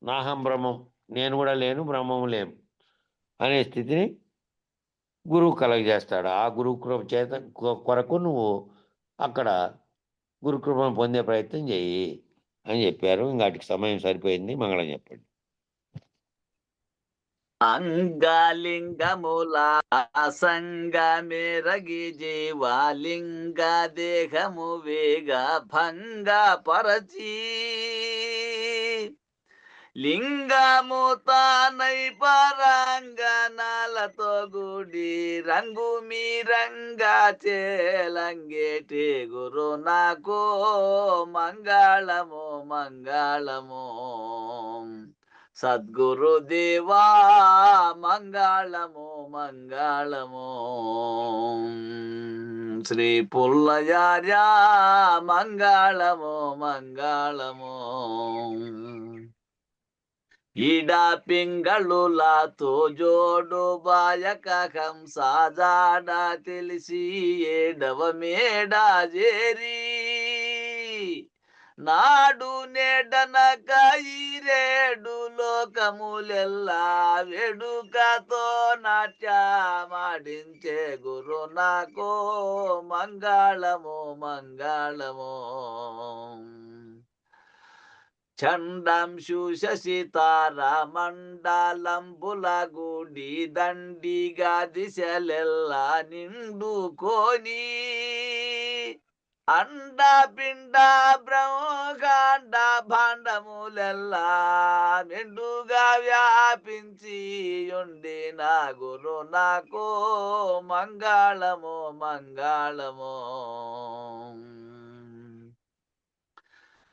నాహం బ్రహ్మం, నేను కూడా లేను, బ్రహ్మము లేము అనే స్థితిని గురువు కలగజేస్తాడు. ఆ గురుకృప చేత కొరకు నువ్వు అక్కడ గురుకృపను పొందే ప్రయత్నం చెయ్యి అని చెప్పారు. ఇంకాటికి సమయం సరిపోయింది. మంగళం చెప్పండి. అంగలింగముల సంగమెరగి జీవాలింగ దేహము వేగ భంగ పరచి లింగము తానై పరాంగనాలతో గుడి రంగు మీరంగా చేలంగేటి గురు నాకు మంగళము మంగళము సద్గురు దేవా మంగళము మంగళము శ్రీ పుల్లయార్య మంగళము మంగళము ఈడ పింగళులతో జోడు బాయకం సాజాడ తెలిసి ఏడవ మేడ చేరి నాడు నేడనక ఈరేడు లోకములెల్లా వేడుకతో నాట్యమాడించే గురు నాకు మంగళము మంగళము చండంశు శశితార మండలంబుల గుడి దండిగా దిశలెల్లా నిండుకొని అండ పిండ బ్రహ్మాండ భాండములెల్లా మెండుగా వ్యాపించి ఉండిన గురు నాకు మంగళము మంగళము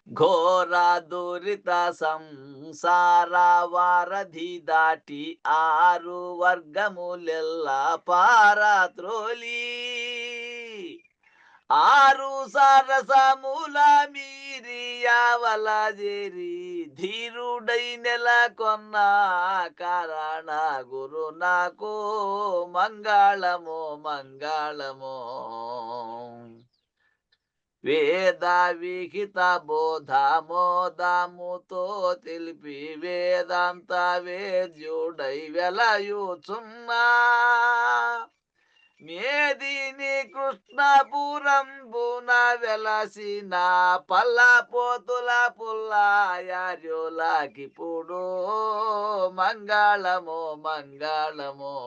ఘోర దురిత సంసార వారధి దాటి ఆరు వర్గములెల్లా పారత్రోలి ఆరు సరసముల మీరియావల చేరి ధీరుడై నెలకొన్న కారణ గురు నాకు మంగళము మంగళము వేద విహిత బోధ మోదముతో తెలిపి వేదాంత వేద్యుడై వెలయుచున్నా మేదిని కృష్ణపురంబున వెలసిన పల్లపోతుల పుల్లాయార్యులకిప్పుడు మంగళము మంగళము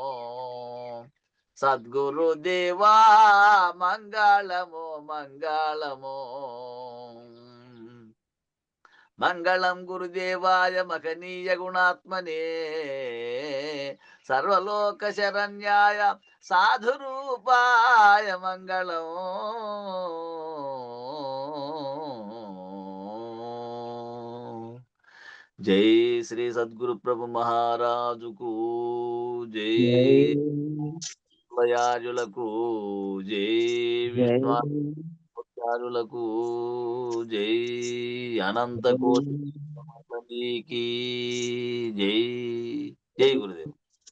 సద్గురుదేవా మంగళము మంగళము మంగళం గురుదేవాయ మహనీయ గుణాత్మనే సర్వలోక శరణ్యాయ సాధురూపాయ మంగళం. జై శ్రీ సద్గురు ప్రభు మహారాజుకు జై. విష్ణుయాజులకు జై. విష్ణు ఆచార్యులకు జై. అనంత కోటి జై. జై గురుదేవ్.